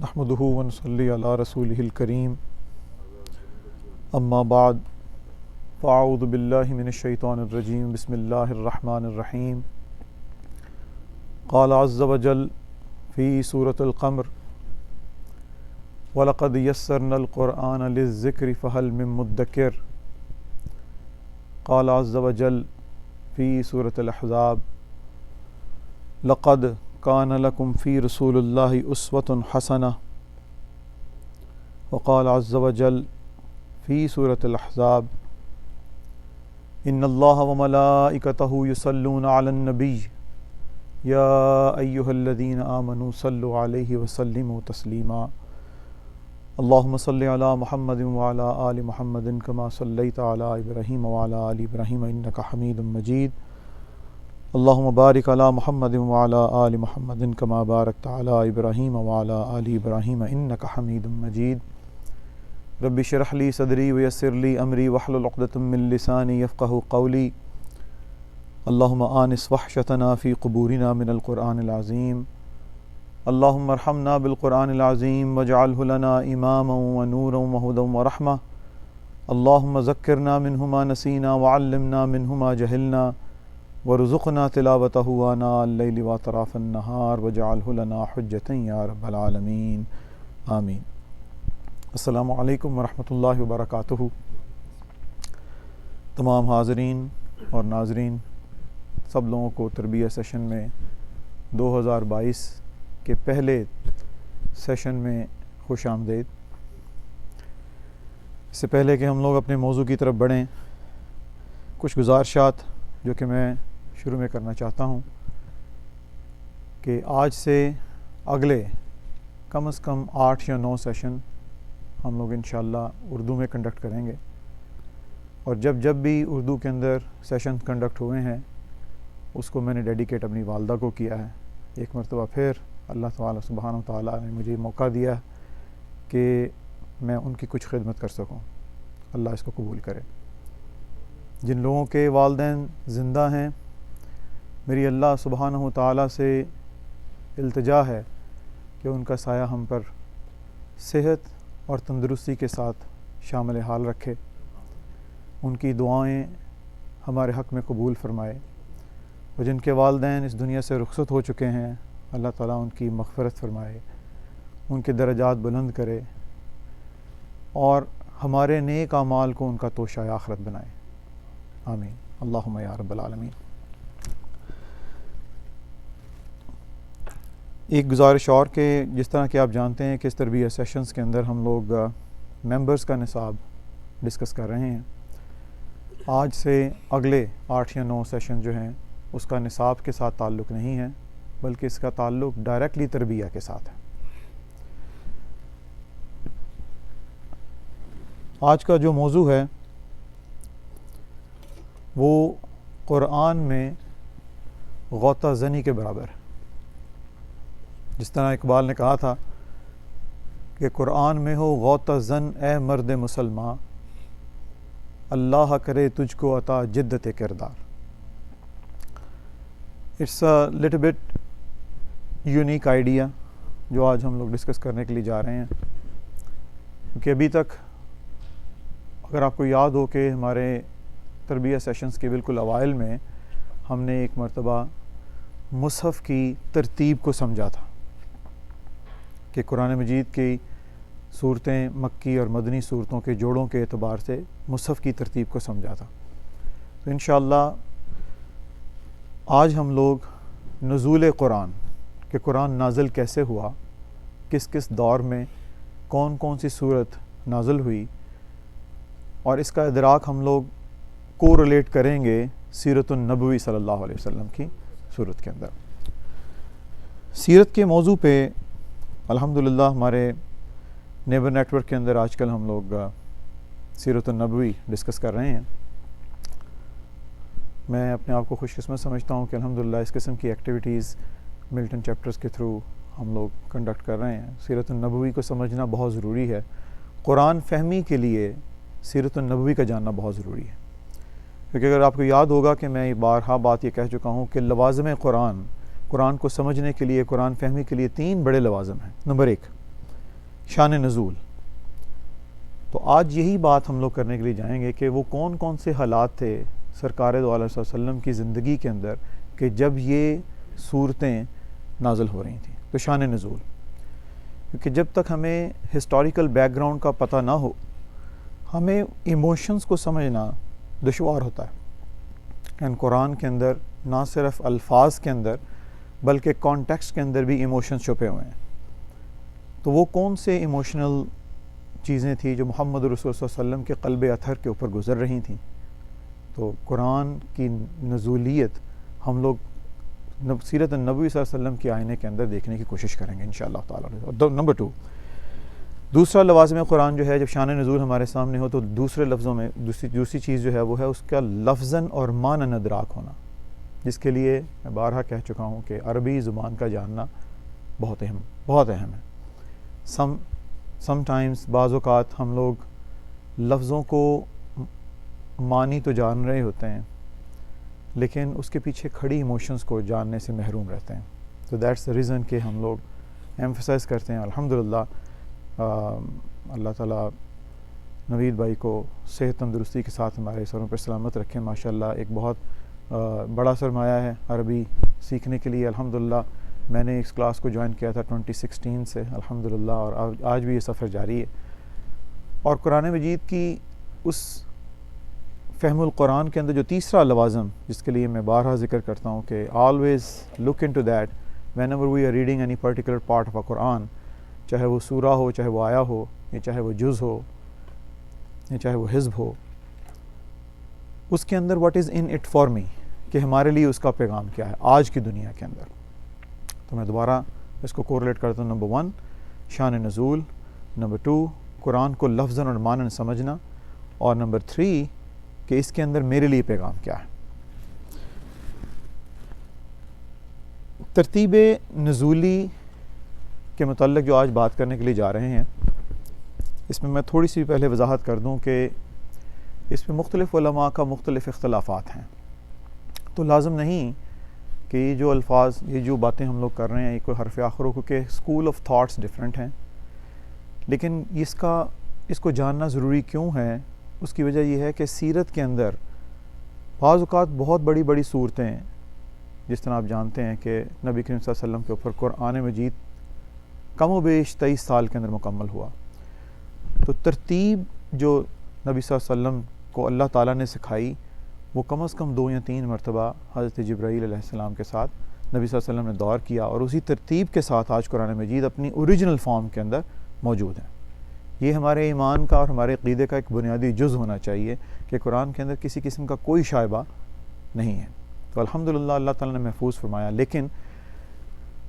نحمدہ ونصلی علی رسولہ الکریم اما بعد فاعوذ باللہ من الشیطان الرجیم بسم اللہ الرحمن الرحیم قال عز وجل فی سورة القمر وَلَقَدْ يَسَّرْنَا الْقُرْآنَ لِلذِّكْرِ فَهَلْ مِن مُدَّكِرٍ قال عز وجل فی سورة الأحزاب لقد كان لكم في رسول الله أسوة حسنة وقال عز وجل في سورة الأحزاب إن الله وملائكته يصلون على النبي يا أيها الذين آمنوا صلوا عليه وسلموا تسليما اللهم صل على محمد وعلى آل محمد كما صليت على إبراهيم وعلى آل إبراهيم إنك حميد مجيد اللهم بارك على محمد وعلى آل محمد كما باركت على إبراهيم وعلى آل إبراهيم إنك حميد مجيد رب اشرح لي صدري ويسر لي أمري واحلل عقدة من لساني يفقهوا قولي اللهم آنس وحشتنا في قبورنا من القرآن العظيم اللهم ارحمنا بالقرآن العظيم واجعله لنا إماما ونورا وهدى ورحمة اللهم ذكرنا منه ما نسينا وعلمنا منه ما جهلنا ورزقنا تلاوته آناء الليل وأطراف النهار واجعله لنا حجة يا رب العالمين آمین۔ السلام علیکم ورحمۃ اللہ وبرکاتہ۔ تمام حاضرین اور ناظرین سب لوگوں کو تربیت سیشن میں 2022 کے پہلے سیشن میں خوش آمدید۔ اس سے پہلے کہ ہم لوگ اپنے موضوع کی طرف بڑھیں، کچھ گزارشات جو کہ میں شروع میں کرنا چاہتا ہوں کہ آج سے اگلے کم از کم 8 یا 9 سیشن ہم لوگ انشاءاللہ اردو میں کنڈکٹ کریں گے، اور جب بھی اردو کے اندر سیشن کنڈکٹ ہوئے ہیں اس کو میں نے ڈیڈیکیٹ اپنی والدہ کو کیا ہے۔ ایک مرتبہ پھر اللہ تعالیٰ سبحانہ و تعالیٰ نے مجھے موقع دیا کہ میں ان کی کچھ خدمت کر سکوں، اللہ اس کو قبول کرے۔ جن لوگوں کے والدین زندہ ہیں، میری اللہ سبحانہ و تعالیٰ سے التجا ہے کہ ان کا سایہ ہم پر صحت اور تندرستی کے ساتھ شامل حال رکھے، ان کی دعائیں ہمارے حق میں قبول فرمائے، اور جن کے والدین اس دنیا سے رخصت ہو چکے ہیں اللہ تعالیٰ ان کی مغفرت فرمائے، ان کے درجات بلند کرے، اور ہمارے نیک اعمال کو ان کا توشہ آخرت بنائے، آمین اللہم یا رب العالمین۔ ایک گزارش اور کہ جس طرح کہ آپ جانتے ہیں کہ اس تربیت سیشنز کے اندر ہم لوگ ممبرز کا نصاب ڈسکس کر رہے ہیں۔ آج سے اگلے 8 یا 9 سیشن جو ہیں اس کا نصاب کے ساتھ تعلق نہیں ہے، بلکہ اس کا تعلق ڈائریکٹلی تربیہ کے ساتھ ہے۔ آج کا جو موضوع ہے وہ قرآن میں غوطہ زنی کے برابر ہے۔ جس طرح اقبال نے کہا تھا کہ قرآن میں ہو غوطہ زن اے مرد مسلمان، اللہ کرے تجھ کو عطا جدت کردار۔ It's a little bit unique idea جو آج ہم لوگ ڈسکس کرنے کے لیے جا رہے ہیں، کیونکہ ابھی تک اگر آپ کو یاد ہو کہ ہمارے تربیت سیشنز کے بالکل اوائل میں ہم نے ایک مرتبہ مصحف کی ترتیب کو سمجھا تھا کہ قرآن مجید کی صورتیں مکی اور مدنی صورتوں کے جوڑوں کے اعتبار سے مصحف کی ترتیب کو سمجھا تھا۔ تو انشاءاللہ آج ہم لوگ نزول قرآن کہ قرآن نازل کیسے ہوا، کس کس دور میں کون کون سی صورت نازل ہوئی، اور اس کا ادراک ہم لوگ کو ریلیٹ کریں گے سیرت النبوی صلی اللہ علیہ وسلم کی صورت کے اندر۔ سیرت کے موضوع پہ الحمدللہ ہمارے نیبر نیٹ ورک کے اندر آج کل ہم لوگ سیرت النبوی ڈسکس کر رہے ہیں۔ میں اپنے آپ کو خوش قسمت سمجھتا ہوں کہ الحمدللہ اس قسم کی ایکٹیویٹیز ملٹن چیپٹرز کے تھرو ہم لوگ کنڈکٹ کر رہے ہیں۔ سیرت النبوی کو سمجھنا بہت ضروری ہے، قرآن فہمی کے لیے سیرت النبوی کا جاننا بہت ضروری ہے، کیونکہ اگر آپ کو یاد ہوگا کہ میں بارہا بات یہ کہہ چکا ہوں کہ لوازم قرآن کو سمجھنے کے لیے، قرآن فہمی کے لیے 3 بڑے لوازم ہیں۔ نمبر 1، شان نزول. تو آج یہی بات ہم لوگ کرنے کے لیے جائیں گے کہ وہ کون کون سے حالات تھے سرکار دو علیہ وسلم کی زندگی کے اندر کہ جب یہ صورتیں نازل ہو رہی تھیں. تو شان نزول، کیونکہ جب تک ہمیں ہسٹوریکل بیک گراؤنڈ کا پتہ نہ ہو ہمیں ایموشنز کو سمجھنا دشوار ہوتا ہے. اینڈ قرآن کے اندر نہ صرف الفاظ کے اندر بلکہ کانٹیکسٹ کے اندر بھی ایموشنز چھپے ہوئے ہیں. تو وہ کون سے ایموشنل چیزیں تھیں جو محمد رسول صلی اللہ علیہ وسلم کے قلب اطہر کے اوپر گزر رہی تھیں؟ تو قرآن کی نزولیت ہم لوگ سیرت النبی صلی اللہ علیہ وسلم کے آئینے کے اندر دیکھنے کی کوشش کریں گے انشاءاللہ تعالیٰ. نمبر 2، دوسرا لوازم قرآن جو ہے جب شان نزول ہمارے سامنے ہو تو دوسرے لفظوں میں دوسری چیز جو ہے وہ ہے اس کا لفظاً اور معنی ادراک ہونا، جس کے لیے میں بارہا کہہ چکا ہوں کہ عربی زبان کا جاننا بہت اہم ہے. سم ٹائمز بعض اوقات ہم لوگ لفظوں کو معنی تو جان رہے ہوتے ہیں لیکن اس کے پیچھے کھڑی ایموشنز کو جاننے سے محروم رہتے ہیں. تو دیٹس دا ریزن کہ ہم لوگ ایمفسائز کرتے ہیں. الحمدللہ اللہ تعالیٰ نوید بھائی کو صحت تندرستی کے ساتھ ہمارے سروں پر سلامت رکھیں. ماشاءاللہ ایک بہت بڑا سرمایہ ہے عربی سیکھنے کے لیے. الحمدللہ میں نے اس کلاس کو جوائن کیا تھا 2016 سے الحمدللہ، اور آج بھی یہ سفر جاری ہے. اور قرآن مجید کی اس فہم القرآن کے اندر جو تیسرا لوازم جس کے لیے میں بارہا ذکر کرتا ہوں کہ always look into that whenever we are reading any particular part of a Quran, چاہے وہ سورہ ہو، چاہے وہ آیا ہو، یا چاہے وہ جز ہو، یا چاہے وہ حزب ہو، اس کے اندر what is in it for me, کہ ہمارے لیے اس کا پیغام کیا ہے آج کی دنیا کے اندر. تو میں دوبارہ اس کو کوریلیٹ کرتا ہوں. نمبر 1 شان نزول، نمبر 2 قرآن کو لفظاً اور معنی سمجھنا، اور نمبر 3 کہ اس کے اندر میرے لیے پیغام کیا ہے. ترتیب نزولی کے متعلق جو آج بات کرنے کے لیے جا رہے ہیں اس میں تھوڑی سی پہلے وضاحت کر دوں کہ اس میں مختلف علماء کا مختلف اختلافات ہیں. تو لازم نہیں کہ یہ جو الفاظ، یہ جو باتیں ہم لوگ کر رہے ہیں یہ کوئی حرف آخر ہو، کیونکہ اسکول آف تھاٹس ڈفرینٹ ہیں. لیکن اس کو جاننا ضروری کیوں ہے؟ اس کی وجہ یہ ہے کہ سیرت کے اندر بعض اوقات بہت بڑی بڑی صورتیں، جس طرح آپ جانتے ہیں کہ نبی کریم صلی اللہ علیہ وسلم کے اوپر قرآن مجید کم و بیش 23 سال کے اندر مکمل ہوا. تو ترتیب جو نبی صلی اللہ علیہ وسلم کو اللہ تعالیٰ نے سکھائی وہ کم از کم 2 یا 3 مرتبہ حضرت جبرائیل علیہ السلام کے ساتھ نبی صلی اللہ علیہ وسلم نے دور کیا، اور اسی ترتیب کے ساتھ آج قرآن مجید اپنی اوریجنل فارم کے اندر موجود ہے. یہ ہمارے ایمان کا اور ہمارے عقیدے کا ایک بنیادی جز ہونا چاہیے کہ قرآن کے اندر کسی قسم کا کوئی شائبہ نہیں ہے. تو الحمدللہ اللہ تعالیٰ نے محفوظ فرمایا. لیکن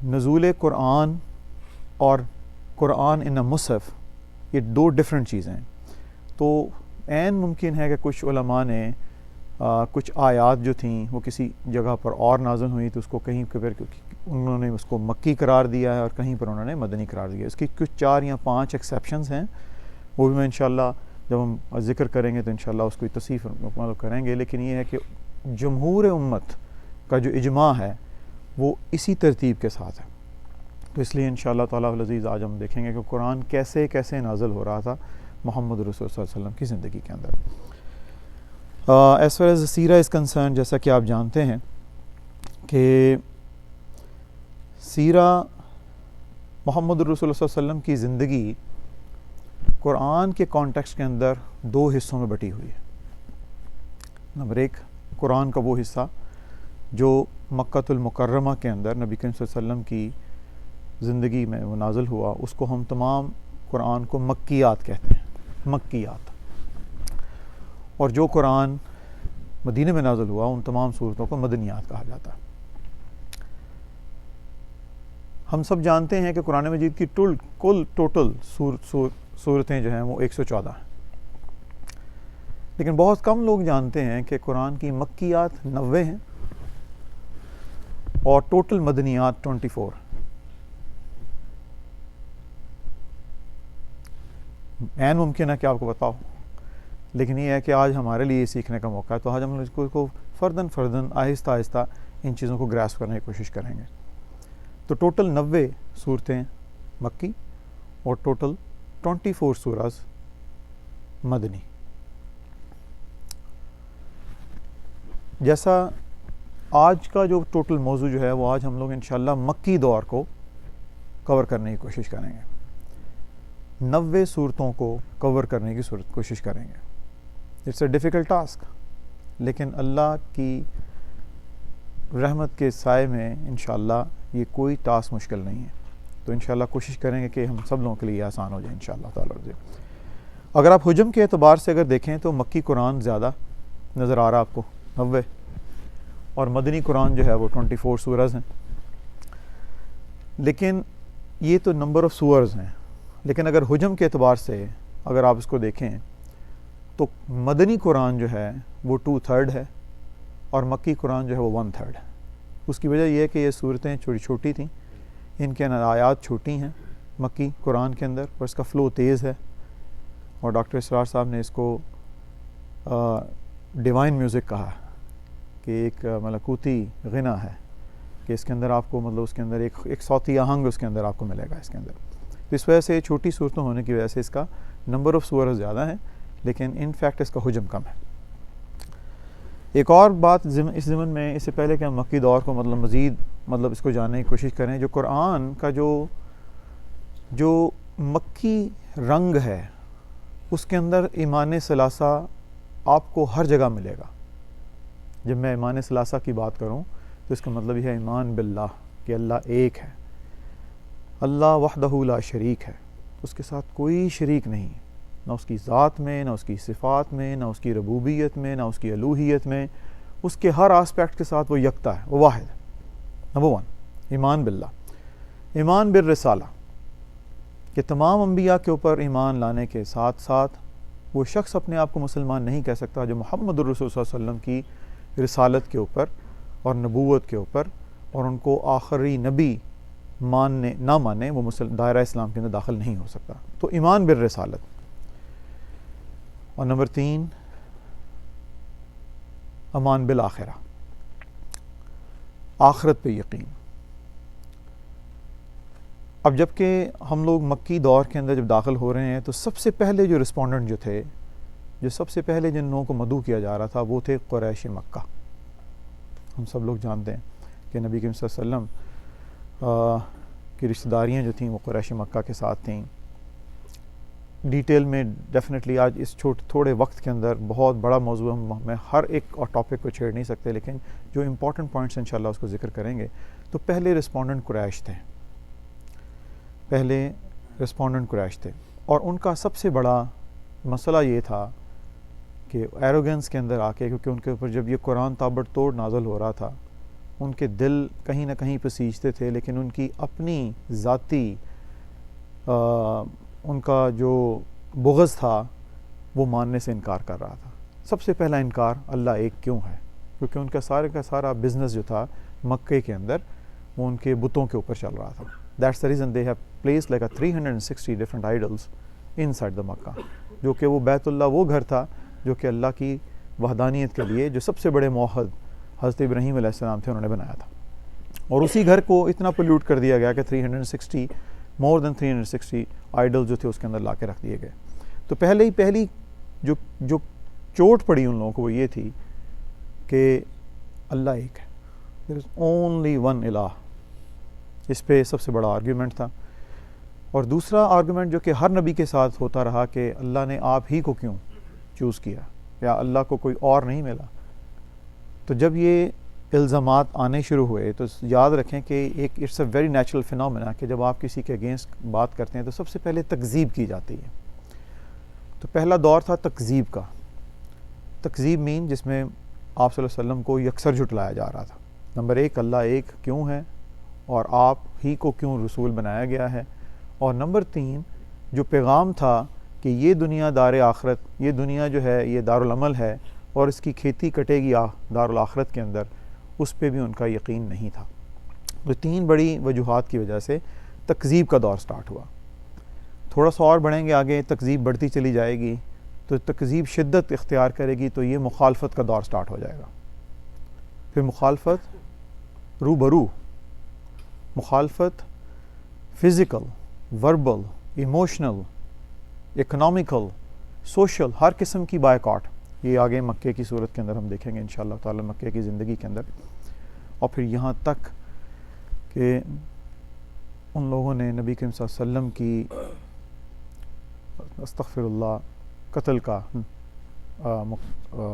نزول قرآن اور قرآن ان مصحف یہ 2 ڈفرینٹ چیزیں ہیں. تو عین ممکن ہے کہ کچھ علماء نے کچھ آیات جو تھیں وہ کسی جگہ پر اور نازل ہوئی تو اس کو کہیں پر انہوں نے اس کو مکی قرار دیا ہے اور کہیں پر انہوں نے مدنی قرار دیا. اس کی کچھ 4 یا 5 ایکسیپشنز ہیں، وہ بھی میں انشاءاللہ جب ہم ذکر کریں گے تو انشاءاللہ اس کو تفصیل مکمل کریں گے. لیکن یہ ہے کہ جمہور امت کا جو اجماع ہے وہ اسی ترتیب کے ساتھ ہے. تو اس لیے انشاءاللہ تعالیٰ العزیز آج ہم دیکھیں گے کہ قرآن کیسے کیسے نازل ہو رہا تھا محمد رسول صلی اللہ علیہ وسلم کی زندگی کے اندر. ایز فار ایز سیرہ از کنسرن، جیسا کہ آپ جانتے ہیں کہ سیرہ محمد رسول صلی اللہ علیہ وسلم کی زندگی قرآن کے کانٹیکسٹ کے اندر 2 حصوں میں بٹی ہوئی ہے. نمبر 1 قرآن کا وہ حصہ جو مکہ المکرمہ کے اندر نبی کریم صلی اللہ علیہ وسلم کی زندگی میں وہ نازل ہوا، اس کو ہم تمام قرآن کو مکیات کہتے ہیں، مکیات. اور جو قرآن مدینہ میں نازل ہوا ان تمام صورتوں کو مدنیات کہا جاتا ہے. ہم سب جانتے ہیں کہ قرآن مجید کی کل ٹوٹل صورتیں جو ہیں وہ 114 ہیں. لیکن بہت کم لوگ جانتے ہیں کہ قرآن کی مکیات 90 ہیں اور ٹوٹل مدنیات 24. عین ممکن ہے کہ آپ کو بتاؤ، لیکن یہ ہے کہ آج ہمارے لیے سیکھنے کا موقع ہے. تو آج ہم اس کو فرداً آہستہ آہستہ ان چیزوں کو گراسپ کرنے کی کوشش کریں گے. تو ٹوٹل 90 صورتیں مکی اور ٹوٹل 24 سورز مدنی. جیسا آج کا جو ٹوٹل موضوع جو ہے وہ آج ہم لوگ انشاءاللہ مکی دور کو کور کرنے کی کوشش کریں گے. 90 صورتوں کو کور کرنے کی کوشش کریں گے. اٹس اے ڈیفیکلٹ ٹاسک، لیکن اللہ کی رحمت کے سائے میں انشاءاللہ یہ کوئی ٹاسک مشکل نہیں ہے. تو انشاءاللہ کوشش کریں گے کہ ہم سب لوگوں کے لیے آسان ہو جائے انشاءاللہ تعالی. اگر آپ حجم کے اعتبار سے اگر دیکھیں تو مکی قرآن زیادہ نظر آ رہا آپ کو 90، اور مدنی قرآن جو ہے وہ 24 سورز ہیں. لیکن یہ تو نمبر آف سورز ہیں، لیکن اگر حجم کے اعتبار سے اگر آپ اس کو دیکھیں تو مدنی قرآن جو ہے وہ 2/3 ہے اور مکی قرآن جو ہے وہ 1/3 ہے. اس کی وجہ یہ ہے کہ یہ صورتیں چھوٹی چھوٹی تھیں، ان کے آیات چھوٹی ہیں مکی قرآن کے اندر، اور اس کا فلو تیز ہے. اور ڈاکٹر اسرار صاحب نے اس کو ڈیوائن میوزک کہا کہ ایک ملکوتی غنا ہے، کہ اس کے اندر آپ کو مطلب اس کے اندر ایک صوتی آہنگ اس کے اندر آپ کو ملے گا اس کے اندر. تو اس وجہ سے چھوٹی صورتوں ہونے کی وجہ سے اس کا نمبر آف سورز زیادہ ہیں، لیکن ان فیکٹ اس کا حجم کم ہے. ایک اور بات اس ضمن میں، اس سے پہلے کہ ہم مکی دور کو مزید اس کو جاننے کی کوشش کریں، جو قرآن کا جو مکی رنگ ہے اس کے اندر ایمان ثلاثہ آپ کو ہر جگہ ملے گا. جب میں ایمان ثلاثہ کی بات کروں تو اس کا مطلب یہ ہے ایمان باللہ، کہ اللہ ایک ہے، اللہ وحدہ لا شریک ہے، اس کے ساتھ کوئی شریک نہیں، نہ اس کی ذات میں، نہ اس کی صفات میں، نہ اس کی ربوبیت میں، نہ اس کی الوہیت میں. اس کے ہر آسپیکٹ کے ساتھ وہ یکتا ہے، وہ واحد ہے. نمبر 1 ایمان باللہ. ایمان بالرسالہ، کہ تمام انبیاء کے اوپر ایمان لانے کے ساتھ ساتھ وہ شخص اپنے آپ کو مسلمان نہیں کہہ سکتا جو محمد الرسول صلی اللہ علیہ وسلم کی رسالت کے اوپر اور نبوت کے اوپر اور ان کو آخری نبی نہ مانے، وہ دائرہ اسلام کے اندر داخل نہیں ہو سکتا. تو ایمان بالرسالت. اور نمبر 3 امان بالآخرہ، آخرت پہ یقین. اب جب کہ ہم لوگ مکی دور کے اندر جب داخل ہو رہے ہیں تو سب سے پہلے جو رسپونڈنٹ جو تھے، جو سب سے پہلے جن لوگوں کو مدعو کیا جا رہا تھا، وہ تھے قریش مکہ. ہم سب لوگ جانتے ہیں کہ نبی کریم صلی اللہ علیہ وسلم کی رشتہ داریاں جو تھیں وہ قریش مکہ کے ساتھ تھیں. ڈیٹیل میں ڈیفینیٹلی آج اس تھوڑے وقت کے اندر بہت بڑا موضوع میں ہر ایک اور ٹاپک کو چھیڑ نہیں سکتے، لیکن جو امپورٹنٹ پوائنٹس انشاءاللہ اس کو ذکر کریں گے. تو پہلے رسپونڈنٹ قریش تھے، تھے اور ان کا سب سے بڑا مسئلہ یہ تھا کہ ایروگنس کے اندر آ کے، کیونکہ ان کے اوپر جب یہ قرآن تابڑ توڑ نازل ہو رہا تھا، ان کے دل کہیں نہ کہیں پہ سیجتے تھے، لیکن ان کی اپنی ذاتی ان کا جو بغض تھا وہ ماننے سے انکار کر رہا تھا. سب سے پہلا انکار اللہ ایک کیوں ہے، کیونکہ ان کا سارا بزنس جو تھا مکے کے اندر وہ ان کے بتوں کے اوپر چل رہا تھا. That's the reason they have placed like a 360 different idols inside the Makkah، جو کہ وہ بیت اللہ وہ گھر تھا جو کہ اللہ کی وحدانیت کے لیے جو سب سے بڑے موحد حضرت ابراہیم علیہ السلام تھے، انہوں نے بنایا تھا. اور اسی گھر کو اتنا پولیوٹ کر دیا گیا کہ 360 آئیڈل جو تھے اس کے اندر لا کے رکھ دیے گئے. تو پہلی جو چوٹ پڑی ان لوگوں کو وہ یہ تھی کہ اللہ ایک ہے، there is only one الہ. اس پہ سب سے بڑا آرگیومنٹ تھا. اور دوسرا آرگیومنٹ جو کہ ہر نبی کے ساتھ ہوتا رہا کہ اللہ نے آپ ہی کو کیوں چوز کیا، یا اللہ کو کوئی اور نہیں ملا. تو جب یہ الزامات آنے شروع ہوئے تو یاد رکھیں کہ ایک it's a very natural phenomena کہ جب آپ کسی کے اگینسٹ بات کرتے ہیں تو سب سے پہلے تکذیب کی جاتی ہے. تو پہلا دور تھا تکذیب کا. تکذیب مین جس میں آپ صلی اللہ علیہ وسلم کو یکسر جھٹلایا جا رہا تھا. نمبر 1 اللہ ایک کیوں ہے اور آپ ہی کو کیوں رسول بنایا گیا ہے. اور نمبر 3 جو پیغام تھا کہ یہ دنیا دار آخرت، یہ دنیا جو ہے یہ دارالعمل ہے اور اس کی کھیتی کٹے گی دارالآخرت کے اندر، اس پہ بھی ان کا یقین نہیں تھا. تو 3 بڑی وجوہات کی وجہ سے تکذیب کا دور سٹارٹ ہوا. تھوڑا سا اور بڑھیں گے آگے، تکذیب بڑھتی چلی جائے گی تو تکذیب شدت اختیار کرے گی تو یہ مخالفت کا دور سٹارٹ ہو جائے گا. پھر مخالفت روبرو، مخالفت physical, verbal, emotional, economical, social, ہر قسم کی بائیکاٹ. یہ آگے مکے کی صورت کے اندر ہم دیکھیں گے انشاءاللہ تعالی، مکے کی زندگی کے اندر. اور پھر یہاں تک کہ ان لوگوں نے نبی کریم صلی اللہ علیہ وسلم کی استغفر اللہ قتل کا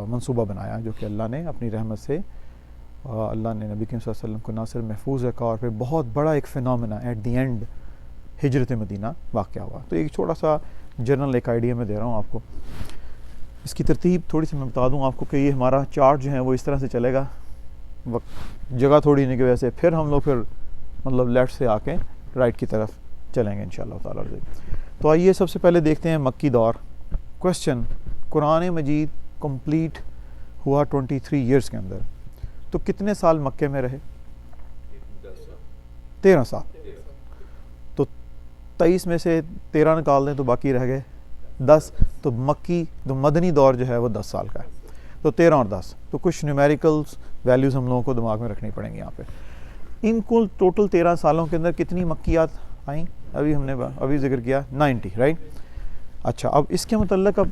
منصوبہ بنایا، جو کہ اللہ نے اپنی رحمت سے اللہ نے نبی کریم صلی اللہ علیہ وسلم کو نہ صرف محفوظ رکھا اور پھر بہت بڑا ایک فینومینا ایٹ دی اینڈ ہجرت مدینہ واقع ہوا. تو ایک چھوٹا سا جنرل ایک آئیڈیا میں دے رہا ہوں آپ کو. اس کی ترتیب تھوڑی سی میں بتا دوں آپ کو کہ یہ ہمارا چارٹ جو ہے وہ اس طرح سے چلے گا، جگہ تھوڑی ہونے کی وجہ سے پھر ہم لوگ پھر مطلب لیفٹ سے آ کے رائٹ کی طرف چلیں گے انشاءاللہ تعالیٰ. تو آئیے سب سے پہلے دیکھتے ہیں مکی دور. کوشچن، قرآن مجید کمپلیٹ ہوا 23 ایئرس کے اندر، تو کتنے سال مکے میں رہے؟ 13 سال. تو 23 میں سے 13 نکال دیں تو باقی رہ گئے 10. تو مکی تو مدنی دور جو ہے وہ 10 سال کا ہے. تو 13 اور 10 تو کچھ نیومیریکلز ویلیوز ہم لوگوں کو دماغ میں رکھنی پڑیں گی یہاں پہ. ان کل ٹوٹل 13 سالوں کے اندر کتنی مکیات آئیں؟ ابھی ہم نے ذکر کیا 90، رائٹ. اچھا، اب اس کے متعلق اب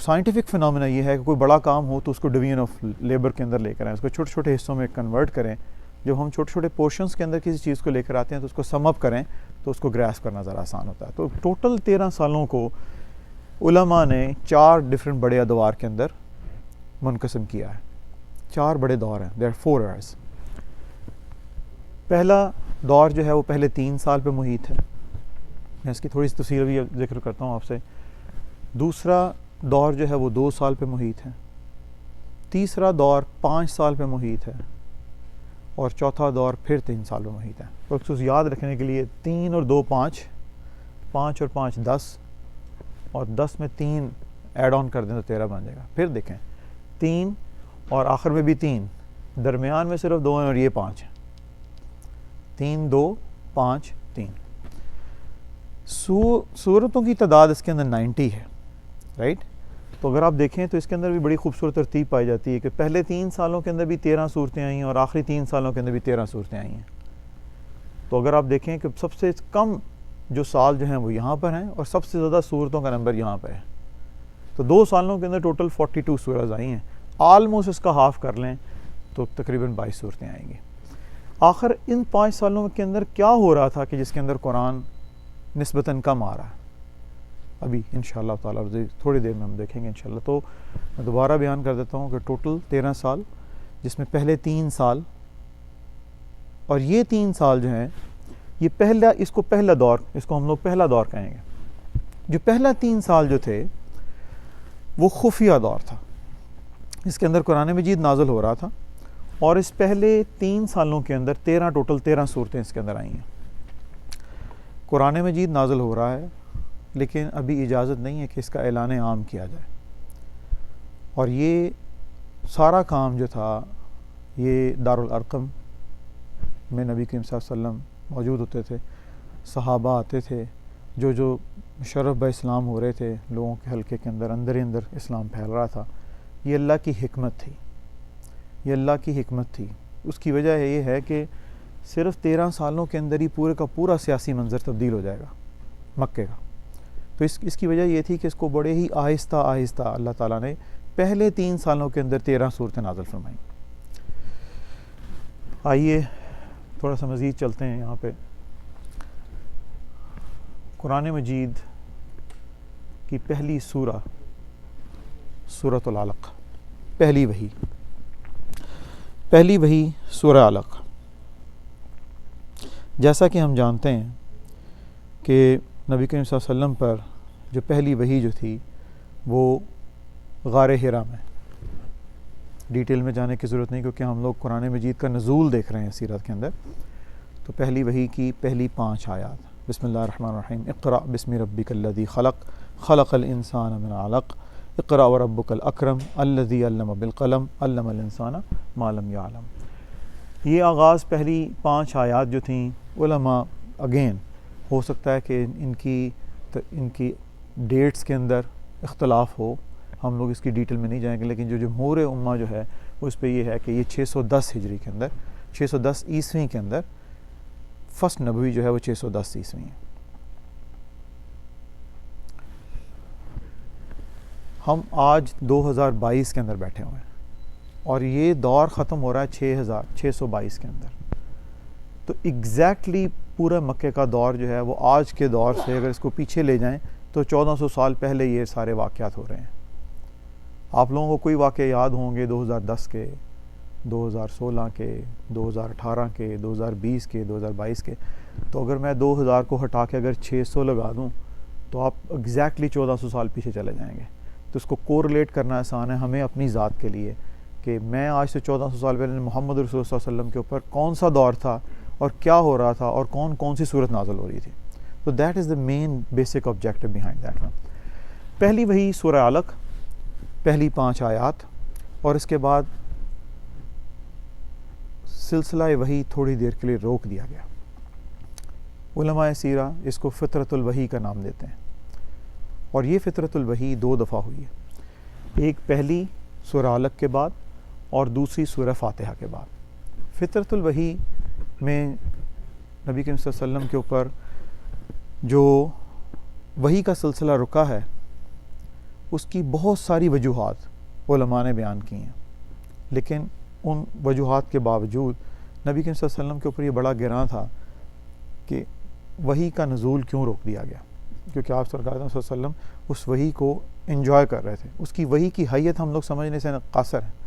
سائنٹیفک فنامنا یہ ہے کہ کوئی بڑا کام ہو تو اس کو ڈویژن آف لیبر کے اندر لے کر آئیں، اس کو چھوٹے چھوٹے حصوں میں کنورٹ کریں. جب ہم چھوٹے چھوٹے پورشنز کے اندر کسی چیز کو لے کر آتے ہیں تو اس کو سم اپ کریں تو اس کو گریسپ کرنا ذرا آسان ہوتا ہے. تو ٹوٹل 13 سالوں کو علماء نے 4 ڈفرینٹ بڑے ادوار کے اندر منقسم کیا ہے. 4 بڑے دور ہیں، دیر 4 ایئرس. پہلا دور جو ہے وہ پہلے 3 سال پہ محیط ہے، میں اس کی تھوڑی سی تفصیل بھی ذکر کرتا ہوں آپ سے. دوسرا دور جو ہے وہ 2 سال پہ محیط ہے. تیسرا دور 5 سال پہ محیط ہے. اور چوتھا دور پھر 3 سال پہ محیط ہے. خصوص یاد رکھنے کے لیے 3 اور 2 5، 5 اور 5 10، اور 10 میں 3 ایڈ آن کر دیں تو 13 بن جائے گا. پھر دیکھیں 3 اور آخر میں بھی 3، درمیان میں صرف 2 ہیں اور یہ 5 ہیں. 3 2 5 3. صورتوں کی تعداد اس کے اندر 90 ہے، رائٹ. تو اگر آپ دیکھیں تو اس کے اندر بھی بڑی خوبصورت ترتیب پائی جاتی ہے کہ پہلے 3 سالوں کے اندر بھی 13 صورتیں آئی ہیں اور آخری 3 سالوں کے اندر بھی 13 صورتیں آئی ہیں. تو اگر آپ دیکھیں کہ سب سے کم جو سال جو ہیں وہ یہاں پر ہیں اور سب سے زیادہ صورتوں کا نمبر یہاں پہ ہے. تو 2 سالوں کے اندر ٹوٹل 42 سورز آئی ہیں. آلموسٹ اس کا ہاف کر لیں تو تقریباً 22 صورتیں آئیں گی. آخر ان 5 سالوں کے اندر کیا ہو رہا تھا کہ جس کے اندر قرآن نسبتاً کم آ رہا ہے؟ ابھی انشاءاللہ تعالیٰ تھوڑی دیر میں ہم دیکھیں گے انشاءاللہ. تو میں دوبارہ بیان کر دیتا ہوں کہ ٹوٹل 13 سال، جس میں پہلے 3 سال اور یہ 3 سال جو ہیں یہ پہلا، اس کو پہلا دور، اس کو ہم لوگ پہلا دور کہیں گے. جو پہلا 3 سال جو تھے وہ خفیہ دور تھا. اس کے اندر قرآن مجید نازل ہو رہا تھا اور اس پہلے 3 سالوں کے اندر ٹوٹل 13 صورتیں اس کے اندر آئی ہیں. قرآن مجید نازل ہو رہا ہے لیکن ابھی اجازت نہیں ہے کہ اس کا اعلان عام کیا جائے. اور یہ سارا کام جو تھا یہ دارالارقم میں نبی کریم صلی اللہ علیہ وسلم موجود ہوتے تھے، صحابہ آتے تھے، جو مشرف با اسلام ہو رہے تھے، لوگوں کے حلقے کے اندر اندر ہی اندر اسلام پھیل رہا تھا. یہ اللہ کی حکمت تھی، یہ اللہ کی حکمت تھی. اس کی وجہ یہ ہے کہ صرف 13 سالوں کے اندر ہی پورے کا پورا سیاسی منظر تبدیل ہو جائے گا مکے کا. تو اس کی وجہ یہ تھی کہ اس کو بڑے ہی آہستہ آہستہ اللہ تعالیٰ نے پہلے 3 سالوں کے اندر 13 صورتیں نازل فرمائیں. آئیے تھوڑا سا مزید چلتے ہیں یہاں پہ. قرآن مجید کی پہلی سورہ سورۃ العلق، پہلی وحی سورہ علق. جیسا کہ ہم جانتے ہیں کہ نبی کریم صلی اللہ علیہ وسلم پر جو پہلی وحی جو تھی وہ غار حرا میں، ڈیٹیل میں جانے کی ضرورت نہیں کیونکہ ہم لوگ قرآن مجید کا نزول دیکھ رہے ہیں سیرت کے اندر. تو پہلی وحی کی پہلی 5 آیات، بسم اللہ الرحمن الرحیم، اقرأ بسم ربک الذی خلق، خلق الانسان من علق، اقرأ وربک الاکرم الذی علم بالقلم، علم الانسان ما لم یعلم. یہ آغاز پہلی 5 آیات جو تھیں، علماء اگین ہو سکتا ہے کہ ان کی ڈیٹس کے اندر اختلاف ہو، ہم لوگ اس کی ڈیٹیل میں نہیں جائیں گے، لیکن جو جمہور امہ جو ہے وہ اس پہ یہ ہے کہ یہ 610 ہجری کے اندر، 610 عیسوی کے اندر فرسٹ نبوی جو ہے وہ 610 عیسوی ہے. ہم آج 2022 کے اندر بیٹھے ہوئے ہیں اور یہ دور ختم ہو رہا ہے 6622 کے اندر. تو ایگزیکٹلی پورا مکے کا دور جو ہے وہ آج کے دور سے اگر اس کو پیچھے لے جائیں تو 1400 سال پہلے یہ سارے واقعات ہو رہے ہیں. آپ لوگوں کو کوئی واقعے یاد ہوں گے 2010 کے، 2016 کے، 2018 کے، 2020 کے، 2022 کے. تو اگر میں 2000 کو ہٹا کے اگر 600 لگا دوں تو آپ ایگزیکٹلی 1400 سال پیچھے چلے جائیں گے. تو اس کو کوریلیٹ کرنا آسان ہے ہمیں اپنی ذات کے لیے کہ میں آج سے 1400 سال پہلے محمد رسول اللہ صلی اللہ علیہ وسلم کے اوپر کون سا دور تھا اور کیا ہو رہا تھا اور کون سی صورت نازل ہو رہی تھی. تو that is the main basic objective behind that one. پہلی وہی سورہ علق، پہلی 5 آیات، اور اس کے بعد سلسلہ وحی تھوڑی دیر کے لیے روک دیا گیا. علماء سیرہ اس کو فطرت الوحی کا نام دیتے ہیں، اور یہ فطرت الوحی 2 دفعہ ہوئی ہے، ایک پہلی سورہ علق کے بعد اور دوسری سورہ فاتحہ کے بعد. فطرت الوحی میں نبی کریم صلی اللہ علیہ وسلم کے اوپر جو وحی کا سلسلہ رکا ہے اس کی بہت ساری وجوہات علماء نے بیان کی ہیں، لیکن ان وجوہات کے باوجود نبی کریم صلی اللہ علیہ وسلم کے اوپر یہ بڑا گراں تھا کہ وحی کا نزول کیوں روک دیا گیا، کیونکہ آپ سرکار صلی اللہ علیہ وسلم اس وحی کو انجوائے کر رہے تھے. اس کی وحی کی حیت ہم لوگ سمجھنے سے قاصر ہیں.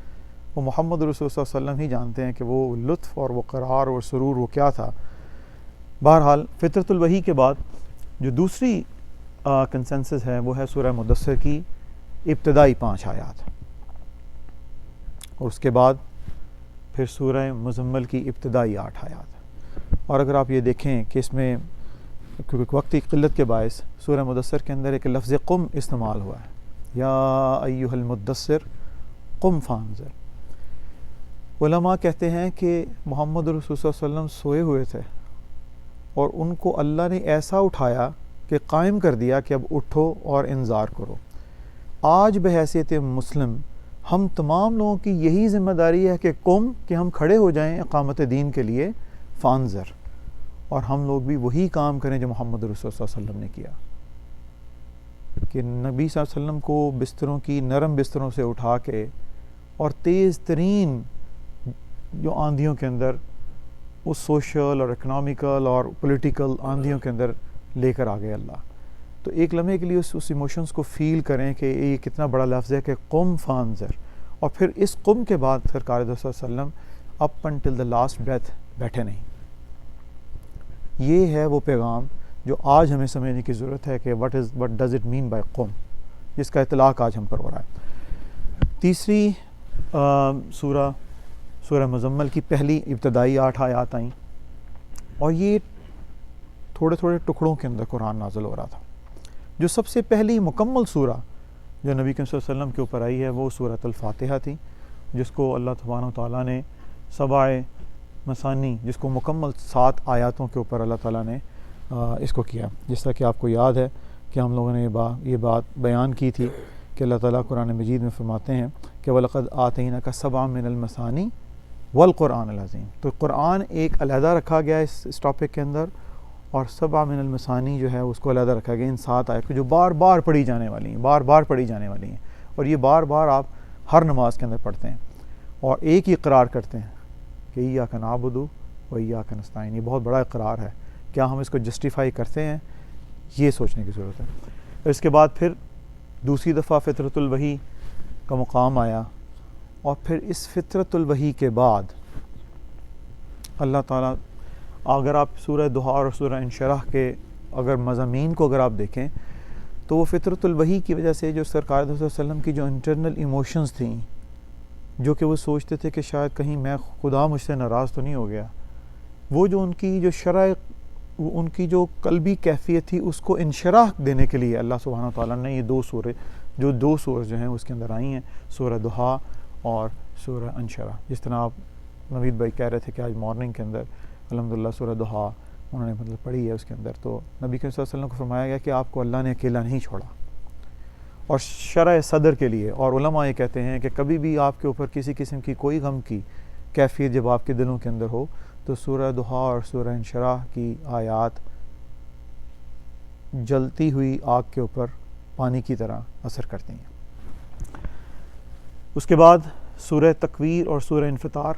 وہ محمد رسول صلی اللہ علیہ وسلم ہی جانتے ہیں کہ وہ لطف اور وہ قرار اور سرور وہ کیا تھا. بہرحال فطرت الوحی کے بعد جو دوسری کنسنسس ہے وہ ہے سورہ مدثر کی ابتدائی 5 آیات، اور اس کے بعد پھر سورہ مزمل کی ابتدائی 8 آیات. اور اگر آپ یہ دیکھیں کہ اس میں کیونکہ وقت کی قلت کے باعث سورہ مدثر کے اندر ایک لفظ قم استعمال ہوا ہے، یا ایھا المدثر قم فانذر. علماء کہتے ہیں کہ محمد رسول صلی اللہ علیہ وسلم سوئے ہوئے تھے اور ان کو اللہ نے ایسا اٹھایا کہ قائم کر دیا کہ اب اٹھو اور انذار کرو. آج بحیثیت مسلم ہم تمام لوگوں کی یہی ذمہ داری ہے کہ کہ ہم کھڑے ہو جائیں اقامت دین کے لیے، فانذر، اور ہم لوگ بھی وہی کام کریں جو محمد رسول صلی اللہ علیہ وسلم نے کیا کہ نبی صلی اللہ علیہ وسلم کو بستروں کی نرم بستروں سے اٹھا کے اور تیز ترین جو آندھیوں کے اندر، اس سوشل اور اکنامیکل اور پولیٹیکل آندھیوں کے اندر لے کر آ گئے اللہ. تو ایک لمحے کے لیے اس ایموشنز کو فیل کریں کہ یہ کتنا بڑا لفظ ہے کہ قم فانذر. اور پھر اس قم کے بعد سرکار صلی اللہ علیہ وسلم up until the last breath بیٹھے نہیں. یہ ہے وہ پیغام جو آج ہمیں سمجھنے کی ضرورت ہے کہ what does it mean by قم، جس کا اطلاق آج ہم پر ہو رہا ہے. تیسری سورہ مزمل کی پہلی ابتدائی 8 آیات آئیں، اور یہ تھوڑے تھوڑے ٹکڑوں کے اندر قرآن نازل ہو رہا تھا. جو سب سے پہلی مکمل سورہ جو نبی کریم صلی اللہ علیہ وسلم کے اوپر آئی ہے وہ سورۃ الفاتحہ تھی، جس کو اللہ تبارک و تعالیٰ نے 7 مثانی، جس کو مکمل 7 آیاتوں کے اوپر اللہ تعالیٰ نے اس کو کیا. جس طرح کہ آپ کو یاد ہے کہ ہم لوگوں نے یہ بات بیان کی تھی کہ اللہ تعالیٰ قرآن مجید میں فرماتے ہیں کہ وَلَقَدْ آتَيْنَاكَ سَبْعًا مِنَ الْمَثَانِي وَالْقُرْآنِ الْعَظِيمِ. تو قرآن ایک علیحدہ رکھا گیا اس ٹاپک کے اندر، اور 7 من المثانی جو ہے اس کو علیحدہ رکھا گیا ان 7 آیات کو جو بار بار پڑھی جانے والی ہیں، بار بار پڑھی جانے والی ہیں، اور یہ بار بار آپ ہر نماز کے اندر پڑھتے ہیں اور ایک ہی اقرار کرتے ہیں کہ ایاک نعبد و ایاک نستعین. یہ بہت بڑا اقرار ہے. کیا ہم اس کو جسٹیفائی کرتے ہیں؟ یہ سوچنے کی ضرورت ہے. اس کے بعد پھر دوسری دفعہ فطرت الوحی کا مقام آیا، اور پھر اس فطرت الوحی کے بعد اللہ تعالیٰ، اگر آپ سورہ دحا اور سورہ انشراح کے اگر مضامین کو اگر آپ دیکھیں تو وہ فطرت الوحی کی وجہ سے جو سرکار صلی اللہ علیہ وسلم کی جو انٹرنل ایموشنز تھیں، جو کہ وہ سوچتے تھے کہ شاید کہیں میں خدا مجھ سے ناراض تو نہیں ہو گیا، وہ جو ان کی جو شرح، ان کی جو قلبی کیفیت تھی، اس کو انشراح دینے کے لیے اللہ سبحانہ وتعالیٰ نے یہ 2 سورہ جو ہیں اس کے اندر آئی ہیں، سورہ دحا اور سورہ انشراح. جس طرح آپ نوید بھائی کہہ رہے تھے کہ آج مارننگ کے اندر الحمدللہ سورہ دحا انہوں نے پڑھی ہے. اس کے اندر تو نبی کریم صلی اللہ علیہ وسلم کو فرمایا گیا کہ آپ کو اللہ نے اکیلا نہیں چھوڑا، اور شرح صدر کے لیے. اور علماء یہ کہتے ہیں کہ کبھی بھی آپ کے اوپر کسی قسم کی کوئی غم کی کیفیت جب آپ کے دلوں کے اندر ہو تو سورہ دحا اور سورہ انشراح کی آیات جلتی ہوئی آگ کے اوپر پانی کی طرح اثر کرتی ہیں. اس کے بعد سورہ تکویر اور سورہ انفطار.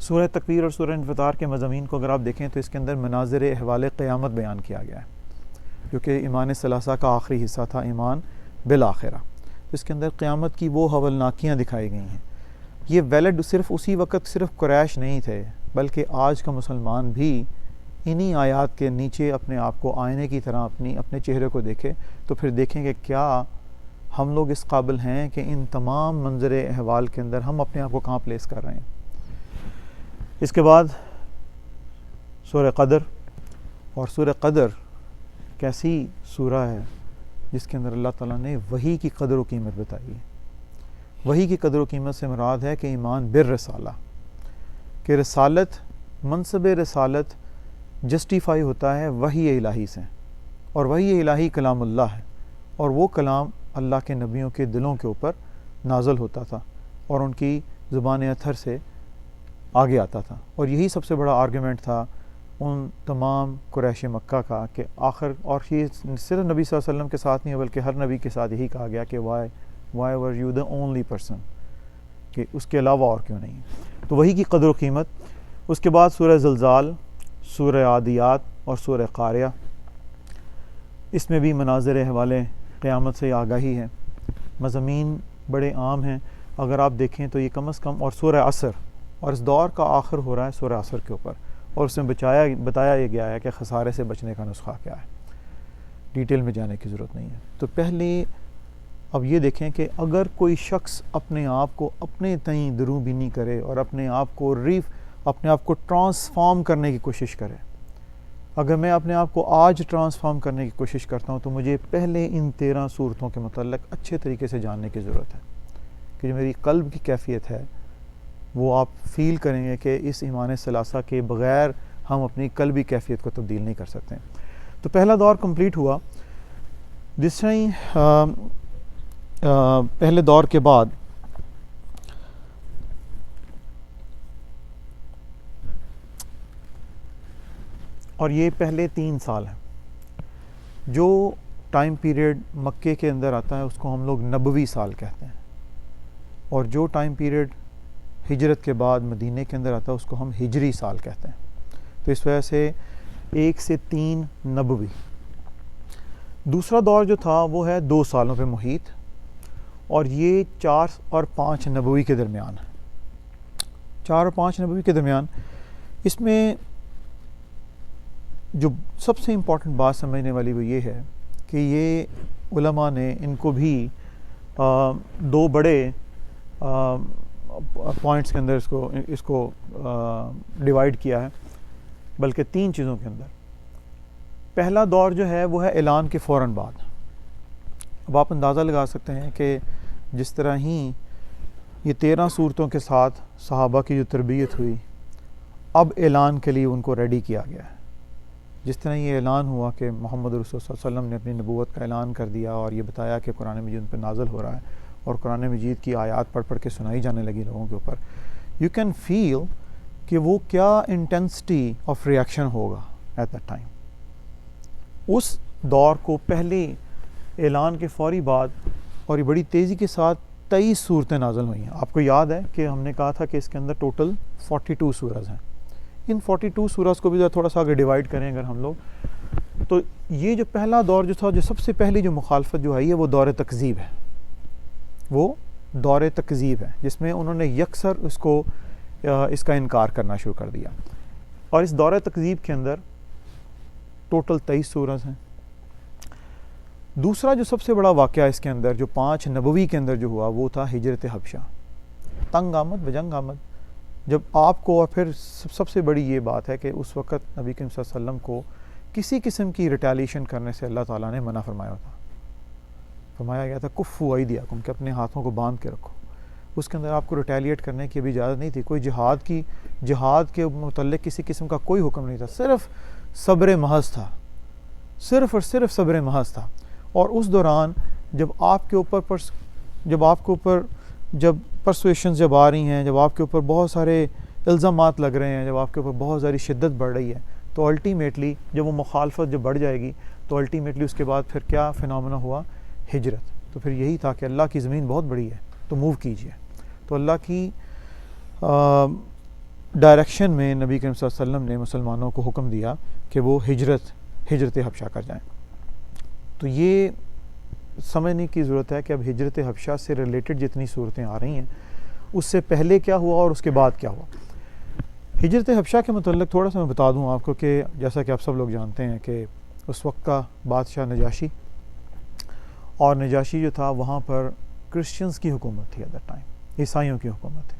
سورہ تکویر اور سورہ انفطار کے مضامین کو اگر آپ دیکھیں تو اس کے اندر مناظر احوال قیامت بیان کیا گیا ہے، جو کہ ایمان ثلاثہ کا آخری حصہ تھا، ایمان بالآخرہ. اس کے اندر قیامت کی وہ ہولناکیاں دکھائی گئی ہیں. یہ ویلڈ صرف اسی وقت صرف قریش نہیں تھے، بلکہ آج کا مسلمان بھی انہی آیات کے نیچے اپنے آپ کو آئینے کی طرح اپنے چہرے کو دیکھے تو پھر دیکھیں کہ کیا ہم لوگ اس قابل ہیں کہ ان تمام منظر احوال کے اندر ہم اپنے آپ کو کہاں پلیس کر رہے ہیں. اس کے بعد سورہ قدر. اور سورہ قدر کیسی سورہ ہے جس کے اندر اللہ تعالیٰ نے وحی کی قدر و قیمت بتائی ہے. وحی کی قدر و قیمت سے مراد ہے کہ ایمان بالرسالہ، کہ رسالت، منصب رسالت جسٹیفائی ہوتا ہے وحی الہی سے، اور وحی الہی کلام اللہ ہے، اور وہ کلام اللہ کے نبیوں کے دلوں کے اوپر نازل ہوتا تھا اور ان کی زبان اطہر سے آگے آتا تھا. اور یہی سب سے بڑا آرگیومنٹ تھا ان تمام قریش مکہ کا کہ آخر، اور یہ صرف نبی صلی اللہ علیہ وسلم کے ساتھ نہیں بلکہ ہر نبی کے ساتھ یہی کہا گیا کہ why were you the only person, کہ اس کے علاوہ اور کیوں نہیں. تو وہی کی قدر و قیمت. اس کے بعد سورہ زلزال، سورہ عادیات اور سورہ قاریہ. اس میں بھی مناظر احوال قیامت سے آگاہی ہے. مضامین بڑے عام ہیں، اگر آپ دیکھیں تو یہ کم از کم. اور سورہ عصر، اور اس دور کا آخر ہو رہا ہے سورہ عصر کے اوپر، اور اس میں بتایا یہ گیا ہے کہ خسارے سے بچنے کا نسخہ کیا ہے. ڈیٹیل میں جانے کی ضرورت نہیں ہے. تو پہلے اب یہ دیکھیں کہ اگر کوئی شخص اپنے آپ کو اپنے تئیں درو بینی کرے اور اپنے آپ کو ٹرانسفارم کرنے کی کوشش کرے. اگر میں اپنے آپ کو آج ٹرانسفارم کرنے کی کوشش کرتا ہوں تو مجھے پہلے ان 13 صورتوں کے متعلق اچھے طریقے سے جاننے کی ضرورت ہے کہ جو میری قلب کی کیفیت ہے وہ آپ فیل کریں گے کہ اس ایمان ثلاثہ کے بغیر ہم اپنی قلبی کیفیت کو تبدیل نہیں کر سکتے. تو پہلا دور کمپلیٹ ہوا. جس طرح پہلے دور کے بعد اور یہ پہلے 3 سال ہیں، جو ٹائم پیریڈ مکے کے اندر آتا ہے اس کو ہم لوگ نبوی سال کہتے ہیں، اور جو ٹائم پیریڈ ہجرت کے بعد مدینے کے اندر آتا ہے اس کو ہم ہجری سال کہتے ہیں. تو اس وجہ سے 1 سے 3 نبوی. دوسرا دور جو تھا وہ ہے 2 سالوں پہ محیط، اور یہ 4 اور 5 نبوی کے درمیان ہے. 4 اور 5 نبوی کے درمیان. اس میں جو سب سے امپورٹنٹ بات سمجھنے والی وہ یہ ہے کہ یہ علماء نے ان کو بھی 2 بڑے پوائنٹس کے اندر اس کو ڈیوائیڈ کیا ہے، بلکہ 3 چیزوں کے اندر. پہلا دور جو ہے وہ ہے اعلان کے فوراً بعد. اب آپ اندازہ لگا سکتے ہیں کہ جس طرح ہی یہ 13 صورتوں کے ساتھ صحابہ کی جو تربیت ہوئی، اب اعلان کے لیے ان کو ریڈی کیا گیا ہے. جس طرح یہ اعلان ہوا کہ محمد رسول صلی اللہ علیہ وسلم نے اپنی نبوت کا اعلان کر دیا اور یہ بتایا کہ قرآن مجید ان پہ نازل ہو رہا ہے، اور قرآن مجید کی آیات پڑھ کے سنائی جانے لگی لوگوں کے اوپر. یو کین فیل کہ وہ کیا انٹینسٹی آف ریئیکشن ہوگا ایٹ دیٹ ٹائم. اس دور کو پہلے اعلان کے فوری بعد اور یہ بڑی تیزی کے ساتھ 23 صورتیں نازل ہوئی ہیں. آپ کو یاد ہے کہ ہم نے کہا تھا کہ اس کے اندر ٹوٹل 42 سورز ہیں. ان 42 سورز کو بھی تھوڑا سا آگے ڈیوائیڈ کریں اگر ہم لوگ، تو یہ جو پہلا دور جو تھا، جو سب سے پہلی جو مخالفت جو آئی ہے وہ دور تکذیب ہے. وہ دور تکذیب ہے جس میں انہوں نے یکسر اس کا انکار کرنا شروع کر دیا. اور اس دور تکذیب کے اندر ٹوٹل 23 سورز ہیں. دوسرا جو سب سے بڑا واقعہ اس کے اندر جو 5 نبوی کے اندر جو ہوا وہ تھا ہجرت حبشہ. تنگ آمد بجنگ آمد. جب آپ کو، اور پھر سب سے بڑی یہ بات ہے کہ اس وقت نبی کریم صلی اللہ علیہ وسلم کو کسی قسم کی ریٹیلیشن کرنے سے اللہ تعالیٰ نے منع فرمایا تھا. فرمایا گیا تھا کفو ایدیکم، کہ اپنے ہاتھوں کو باندھ کے رکھو. اس کے اندر آپ کو ریٹیلیٹ کرنے کی بھی اجازت نہیں تھی. کوئی جہاد کے متعلق کسی قسم کا کوئی حکم نہیں تھا. صرف صبر محض تھا، صرف اور صرف صبر محض تھا. اور اس دوران جب آپ کے اوپر جب پرسویشنز جب آ رہی ہیں، جب آپ کے اوپر بہت سارے الزامات لگ رہے ہیں، جب آپ کے اوپر بہت ساری شدت بڑھ رہی ہے، تو الٹیمیٹلی جب وہ مخالفت جب بڑھ جائے گی تو الٹیمیٹلی اس کے بعد پھر کیا فینومینا ہوا؟ ہجرت. تو پھر یہی تھا کہ اللہ کی زمین بہت بڑی ہے، تو موو کیجئے. تو اللہ کی ڈائریکشن میں نبی کریم صلی اللہ علیہ وسلم نے مسلمانوں کو حکم دیا کہ وہ ہجرت حبشہ کر جائیں. تو یہ سمجھنے کی ضرورت ہے کہ اب ہجرت حبشہ سے ریلیٹڈ جتنی صورتیں آ رہی ہیں اس سے پہلے کیا ہوا اور اس کے بعد کیا ہوا. ہجرت حبشہ کے متعلق تھوڑا سا میں بتا دوں آپ کو کہ جیسا کہ آپ سب لوگ جانتے ہیں کہ اس وقت کا بادشاہ نجاشی، اور نجاشی جو تھا وہاں پر کرسچنز کی حکومت تھی ایٹ دیٹ ٹائم، عیسائیوں کی حکومت تھی.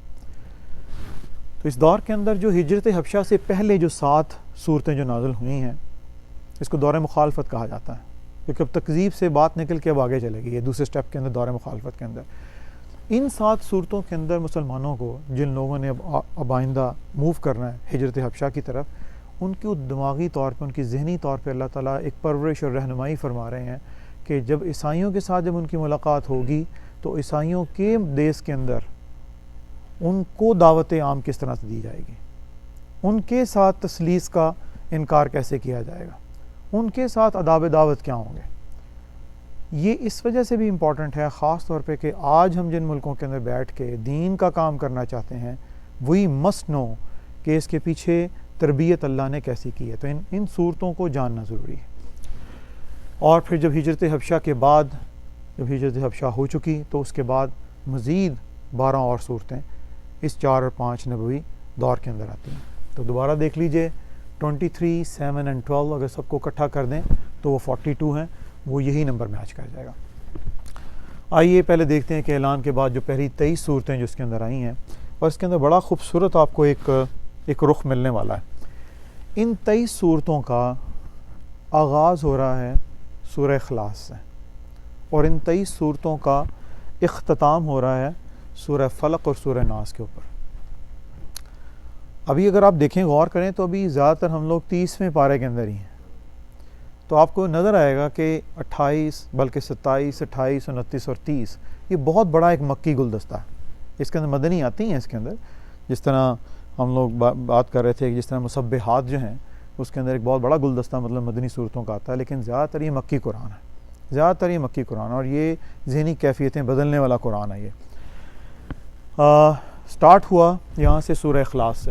تو اس دور کے اندر جو ہجرت حبشہ سے پہلے جو 7 صورتیں جو نازل ہوئی ہیں اس کو دور مخالفت کہا جاتا ہے، کیونکہ اب تکذیب سے بات نکل کے اب آگے چلے گی یہ دوسرے سٹیپ کے اندر دور مخالفت کے اندر. ان 7 صورتوں کے اندر مسلمانوں کو جن لوگوں نے اب آئندہ موو کرنا ہے ہجرت حبشہ کی طرف، ان کی دماغی طور پہ، ان کی ذہنی طور پہ اللہ تعالیٰ ایک پرورش اور رہنمائی فرما رہے ہیں کہ جب عیسائیوں کے ساتھ جب ان کی ملاقات ہوگی تو عیسائیوں کے دیس کے اندر ان کو دعوت عام کس طرح سے دی جائے گی، ان کے ساتھ تثلیث کا انکار کیسے کیا جائے گا، ان کے ساتھ آداب دعوت کیا ہوں گے. یہ اس وجہ سے بھی امپورٹنٹ ہے خاص طور پہ کہ آج ہم جن ملکوں کے اندر بیٹھ کے دین کا کام کرنا چاہتے ہیں وہی مسٹ نو کہ اس کے پیچھے تربیت اللہ نے کیسی کی ہے. تو ان صورتوں کو جاننا ضروری ہے. اور پھر جب ہجرت حبشہ کے بعد، جب ہجرت حبشہ ہو چکی تو اس کے بعد مزید 12 اور صورتیں اس 4 اور 5 نبوی دور کے اندر آتی ہیں. تو دوبارہ دیکھ لیجئے 23, 7 اور 12 اگر سب کو اکٹھا کر دیں تو وہ 42 ہیں، وہ یہی نمبر میچ کر جائے گا. آئیے پہلے دیکھتے ہیں کہ اعلان کے بعد جو پہلی 23 صورتیں جو اس کے اندر آئی ہیں، اور اس کے اندر بڑا خوبصورت آپ کو ایک رخ ملنے والا ہے. ان 23 صورتوں کا آغاز ہو رہا ہے سورہ اخلاص سے، اور ان 23 صورتوں کا اختتام ہو رہا ہے سورہ فلق اور سورہ ناس کے اوپر. ابھی اگر آپ دیکھیں غور کریں تو ابھی زیادہ تر ہم لوگ 30ویں پارے کے اندر ہی ہیں. تو آپ کو نظر آئے گا کہ 28 بلکہ 27, 28, 29 اور 30 یہ بہت بڑا ایک مکی گلدستہ ہے. اس کے اندر مدنی آتی ہیں، اس کے اندر جس طرح ہم لوگ بات کر رہے تھے کہ جس طرح مسبحات جو ہیں اس کے اندر ایک بہت بڑا گلدستہ مطلب مدنی صورتوں کا آتا ہے، لیکن زیادہ تر یہ مکی قرآن ہے، زیادہ تر یہ مکی قرآن، اور یہ ذہنی کیفیتیں بدلنے والا قرآن ہے. یہ سٹارٹ ہوا یہاں سے سورہ اخلاص سے،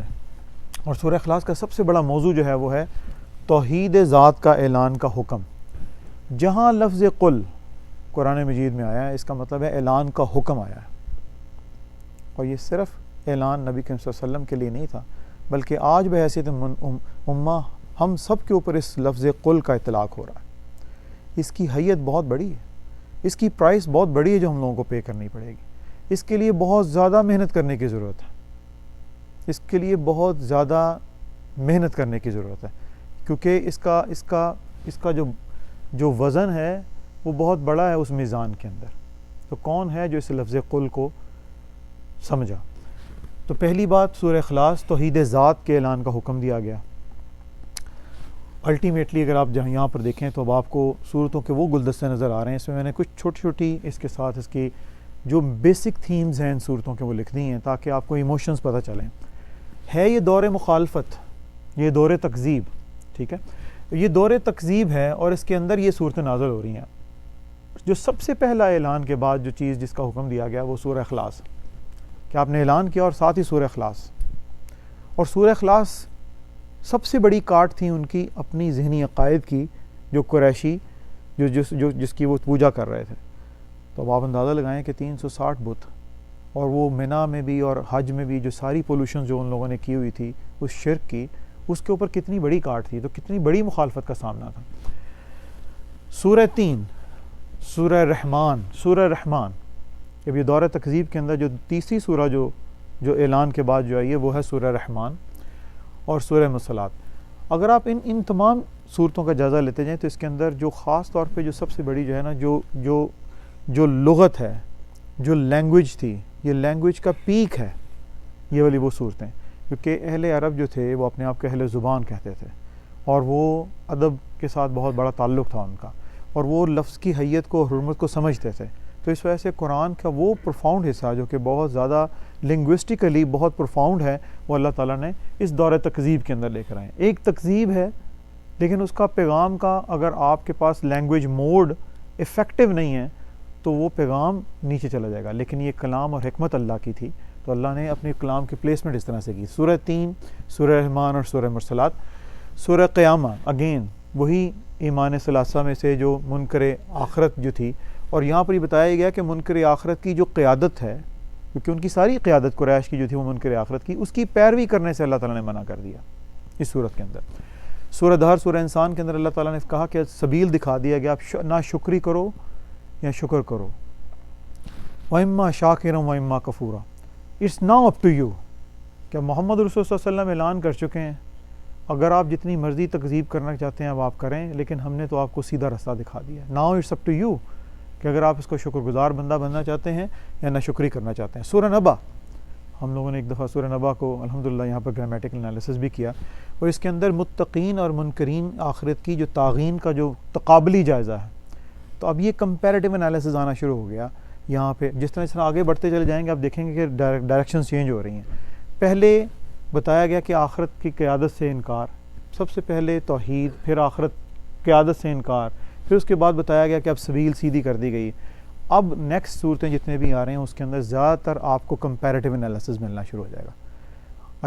اور سورہ اخلاص کا سب سے بڑا موضوع جو ہے وہ ہے توحید ذات کا اعلان کا حکم. جہاں لفظ قل قرآن مجید میں آیا ہے اس کا مطلب ہے اعلان کا حکم آیا ہے، اور یہ صرف اعلان نبی کریم صلی اللہ علیہ وسلم کے لیے نہیں تھا بلکہ آج بحیثیت امہ ہم سب کے اوپر اس لفظ قل کا اطلاق ہو رہا ہے. اس کی حیت بہت بڑی ہے، اس کی پرائس بہت بڑی ہے جو ہم لوگوں کو پے کرنی پڑے گی. اس کے لیے بہت زیادہ محنت کرنے کی ضرورت ہے، اس کے لیے بہت زیادہ محنت کرنے کی ضرورت ہے، کیونکہ اس کا جو وزن ہے وہ بہت بڑا ہے اس میزان کے اندر. تو کون ہے جو اس لفظ قل کو سمجھا؟ تو پہلی بات سورہ اخلاص توحید ذات کے اعلان کا حکم دیا گیا. الٹیمیٹلی اگر آپ جہاں یہاں پر دیکھیں تو اب آپ کو صورتوں کے وہ گلدستے نظر آ رہے ہیں. اس میں میں نے کچھ چھوٹی چھوٹی اس کے ساتھ اس کی جو بیسک تھیمز ہیں ان صورتوں کے وہ لکھ دی ہیں تاکہ آپ کو ایموشنز پتہ چلیں. ہے یہ دور مخالفت، یہ دور تکذیب، ٹھیک ہے، یہ دور تکذیب ہے اور اس کے اندر یہ صورتیں نازل ہو رہی ہیں. جو سب سے پہلا اعلان کے بعد جو چیز جس کا حکم دیا گیا وہ سورہ اخلاص کہ آپ نے اعلان کیا، اور ساتھ ہی سورہ اخلاص. اور سورہ اخلاص سب سے بڑی کاٹ تھی ان کی اپنی ذہنی عقائد کی، جو قریشی جس کی وہ پوجا کر رہے تھے. تو اب آپ اندازہ لگائیں کہ 360 بت، اور وہ منا میں بھی اور حج میں بھی جو ساری پولوشن جو ان لوگوں نے کی ہوئی تھی اس شرک کی، اس کے اوپر کتنی بڑی کاٹ تھی، تو کتنی بڑی مخالفت کا سامنا تھا. سورہ 3 سورہ رحمان. سورہ رحمان اب یہ دور تکذیب کے اندر جو تیسری سورہ جو اعلان کے بعد جو آئی ہے وہ ہے سورہ رحمان اور سورہ مصلات. اگر آپ ان تمام صورتوں کا جائزہ لیتے جائیں تو اس کے اندر جو خاص طور پہ جو سب سے بڑی جو ہے نا جو لغت ہے، جو لینگویج تھی، یہ لینگویج کا پیک ہے یہ والی وہ صورتیں، کیونکہ اہل عرب جو تھے وہ اپنے آپ کو اہل زبان کہتے تھے اور وہ ادب کے ساتھ بہت بڑا تعلق تھا ان کا، اور وہ لفظ کی حیت کو حرمت کو سمجھتے تھے. تو اس وجہ سے قرآن کا وہ پروفاؤنڈ حصہ جو کہ بہت زیادہ لنگوسٹیکلی بہت پروفاؤنڈ ہے وہ اللہ تعالیٰ نے اس دور تکذیب کے اندر لے کر آئے. ایک تکذیب ہے لیکن اس کا پیغام کا اگر آپ کے پاس لینگویج موڈ افیکٹو نہیں ہے تو تو وہ پیغام نیچے چلا جائے گا، لیکن یہ کلام اور حکمت اللہ کی تھی، تو اللہ نے اپنی کلام کی پلیسمنٹ اس طرح سے کی۔ سورہ 3، سورہ رحمان اور سورہ مرسلات۔ سورہ قیامہ اگین وہی ایمان ثلاثہ میں سے جو منکر آخرت جو تھی، اور یہاں پر یہ بتایا گیا کہ منکر آخرت کی جو قیادت ہے، کیونکہ ان کی ساری قیادت قریش کی جو تھی وہ منکر آخرت کی، اس کی پیروی کرنے سے اللہ تعالیٰ نے منع کر دیا اس صورت کے اندر۔ سورہ دہر، سورہ انسان کے اندر اللہ تعالیٰ نے کہا کہ سبیل دکھا دیا گیا، آپ نہ شکری کرو یا شکر کرو، وَإِمَّا شَاكِرًا وَإِمَّا كَفُورًا، it's now up to you, کہ محمد رسول صلی اللہ علیہ وسلم اعلان کر چکے ہیں، اگر آپ جتنی مرضی تکذیب کرنا چاہتے ہیں اب آپ کریں، لیکن ہم نے تو آپ کو سیدھا رستہ دکھا دیا ہے۔ Now it's up to you, کہ اگر آپ اس کو شکر گزار بندہ بننا چاہتے ہیں یا ناشکری کرنا چاہتے ہیں۔ سورہ نبا، ہم لوگوں نے ایک دفعہ سورہ نبا کو الحمدللہ یہاں پر گرامیٹیکل انالیسس بھی کیا، اور اس کے اندر متقین اور منکرین آخرت کی جو طاغین کا جو تقابلی جائزہ ہے، تو اب یہ کمپیریٹیو انالیسس آنا شروع ہو گیا یہاں پہ۔ جس طرح آگے بڑھتے چلے جائیں گے آپ دیکھیں گے کہ ڈائریکشنز چینج ہو رہی ہیں۔ پہلے بتایا گیا کہ آخرت کی قیادت سے انکار، سب سے پہلے توحید، پھر آخرت قیادت سے انکار، پھر اس کے بعد بتایا گیا کہ اب سبیل سیدھی کر دی گئی۔ اب نیکسٹ صورتیں جتنے بھی آ رہے ہیں اس کے اندر زیادہ تر آپ کو کمپیریٹیو انالیسس ملنا شروع ہو جائے گا۔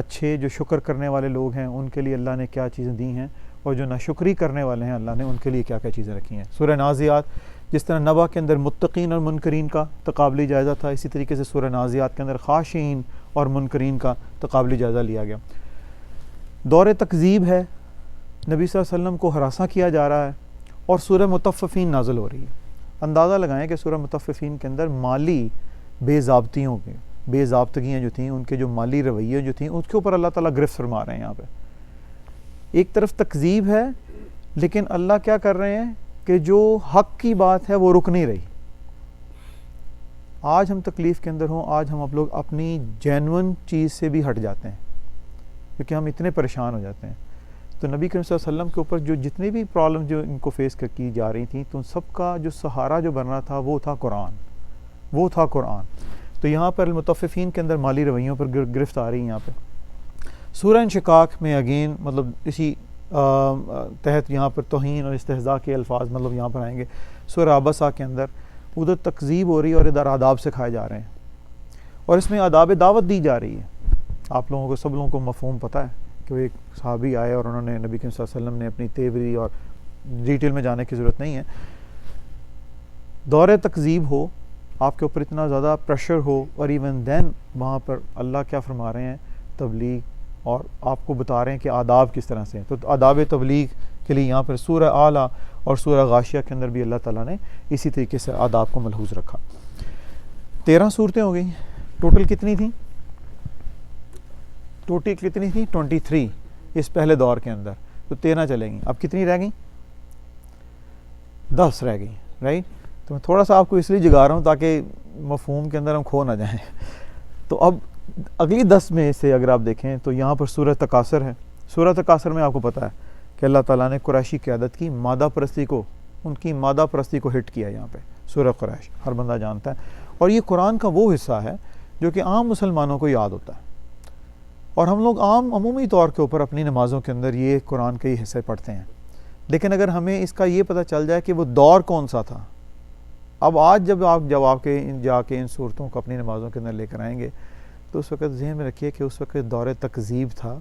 اچھے جو شکر کرنے والے لوگ ہیں ان کے لیے اللہ نے کیا چیزیں دی ہیں، اور جو ناشکری کرنے والے ہیں اللہ نے ان کے لیے کیا کیا چیزیں رکھی ہیں۔ سورہ نازعات، جس طرح نبا کے اندر متقین اور منکرین کا تقابلی جائزہ تھا، اسی طریقے سے سورہ نازعات کے اندر خاشعین اور منکرین کا تقابلی جائزہ لیا گیا۔ دور تکذیب ہے، نبی صلی اللہ علیہ وسلم کو ہراساں کیا جا رہا ہے، اور سورہ مطففین نازل ہو رہی ہے۔ اندازہ لگائیں کہ سورہ مطففین کے اندر مالی بے ضابطگیاں جو تھیں، ان کے جو مالی رویے جو تھیں، اس کے اوپر اللہ تعالیٰ گرفت فرما رہے ہیں۔ یہاں پہ ایک طرف تکذیب ہے، لیکن اللہ کیا کر رہے ہیں کہ جو حق کی بات ہے وہ رک نہیں رہی۔ آج ہم تکلیف کے اندر ہوں، آج ہم آپ لوگ اپنی جینون چیز سے بھی ہٹ جاتے ہیں، کیونکہ ہم اتنے پریشان ہو جاتے ہیں۔ تو نبی کریم صلی اللہ علیہ وسلم کے اوپر جو جتنے بھی پرابلم جو ان کو فیس کی جا رہی تھیں، تو ان سب کا جو سہارا جو بن رہا تھا وہ تھا قرآن۔ تو یہاں پر المطففین کے اندر مالی رویوں پر گرفت آ رہی ہے۔ یہاں پہ سورہ انشقاق میں اگین مطلب اسی تحت یہاں پر توہین اور استہزاء کے الفاظ مطلب یہاں پر آئیں گے۔ سورہ عبسہ کے اندر ادھر تکذیب ہو رہی ہے اور ادھر آداب سکھائے جا رہے ہیں، اور اس میں آداب دعوت دی جا رہی ہے۔ آپ لوگوں کو سب لوگوں کو مفہوم پتہ ہے کہ وہ ایک صحابی آئے اور انہوں نے نبی کریم صلی اللہ علیہ وسلم نے اپنی تیوری، اور ڈیٹیل میں جانے کی ضرورت نہیں ہے، دور تکذیب ہو، آپ کے اوپر اتنا زیادہ پریشر ہو، اور ایون دین وہاں پر اللہ کیا فرما رہے ہیں، تبلیغ، اور آپ کو بتا رہے ہیں کہ آداب کس طرح سے ہیں۔ تو آداب تبلیغ کے لیے یہاں پر سورہ اعلیٰ اور سورہ غاشیہ کے اندر بھی اللہ تعالیٰ نے اسی طریقے سے آداب کو ملحوظ رکھا۔ 13 صورتیں ہو گئی، ٹوٹل کتنی تھیں؟ 23 اس پہلے دور کے اندر، تو 13 چلیں گی۔ اب کتنی رہ گئیں؟ 10 رہ گئی، رائٹ؟ تو میں تھوڑا سا آپ کو اس لیے جگا رہا ہوں تاکہ مفہوم کے اندر ہم کھو نہ جائیں۔ تو اب اگلی 10 میں سے اگر آپ دیکھیں تو یہاں پر سورہ تکاثر ہے۔ سورہ تکاثر میں آپ کو پتہ ہے کہ اللہ تعالیٰ نے قریشی قیادت کی مادہ پرستی کو، ان کی مادہ پرستی کو ہٹ کیا یہاں پہ، سورہ قریش ہر بندہ جانتا ہے، اور یہ قرآن کا وہ حصہ ہے جو کہ عام مسلمانوں کو یاد ہوتا ہے، اور ہم لوگ عمومی طور کے اوپر اپنی نمازوں کے اندر یہ قرآن کے ہی حصے پڑھتے ہیں، لیکن اگر ہمیں اس کا یہ پتہ چل جائے کہ وہ دور کون سا تھا، اب آج جب آپ جا کے ان صورتوں کو اپنی نمازوں کے اندر لے کر آئیں گے تو اس وقت ذہن میں رکھیے کہ اس وقت دور تکذیب تھا،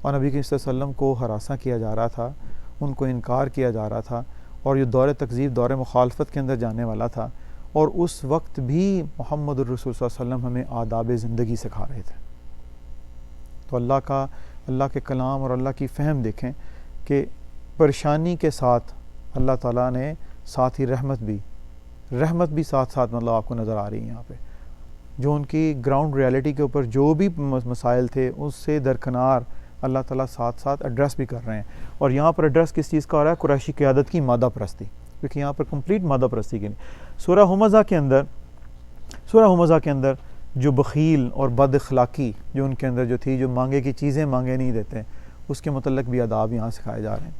اور نبی کریم صلی اللہ علیہ وسلم کو ہراساں کیا جا رہا تھا، ان کو انکار کیا جا رہا تھا، اور یہ دور تکذیب دور مخالفت کے اندر جانے والا تھا، اور اس وقت بھی محمد الرسول صلی اللہ علیہ وسلم ہمیں آداب زندگی سکھا رہے تھے۔ تو اللہ کے کلام اور اللہ کی فہم دیکھیں کہ پریشانی کے ساتھ اللہ تعالیٰ نے ساتھ ہی رحمت بھی ساتھ مطلب آپ کو نظر آ رہی ہے یہاں پہ، جو ان کی گراؤنڈ ریالٹی کے اوپر جو بھی مسائل تھے اس سے درکنار اللہ تعالیٰ ساتھ ایڈریس بھی کر رہے ہیں۔ اور یہاں پر ایڈریس کس چیز کا ہو رہا ہے؟ قریشی قیادت کی مادہ پرستی، کیونکہ یہاں پر کمپلیٹ مادہ پرستی کی نہیں۔ سورہ ہمزہ کے اندر جو بخیل اور بد اخلاقی جو ان کے اندر جو تھی، جو مانگے کی چیزیں مانگے نہیں دیتے، اس کے متعلق بھی آداب یہاں سکھائے جا رہے ہیں۔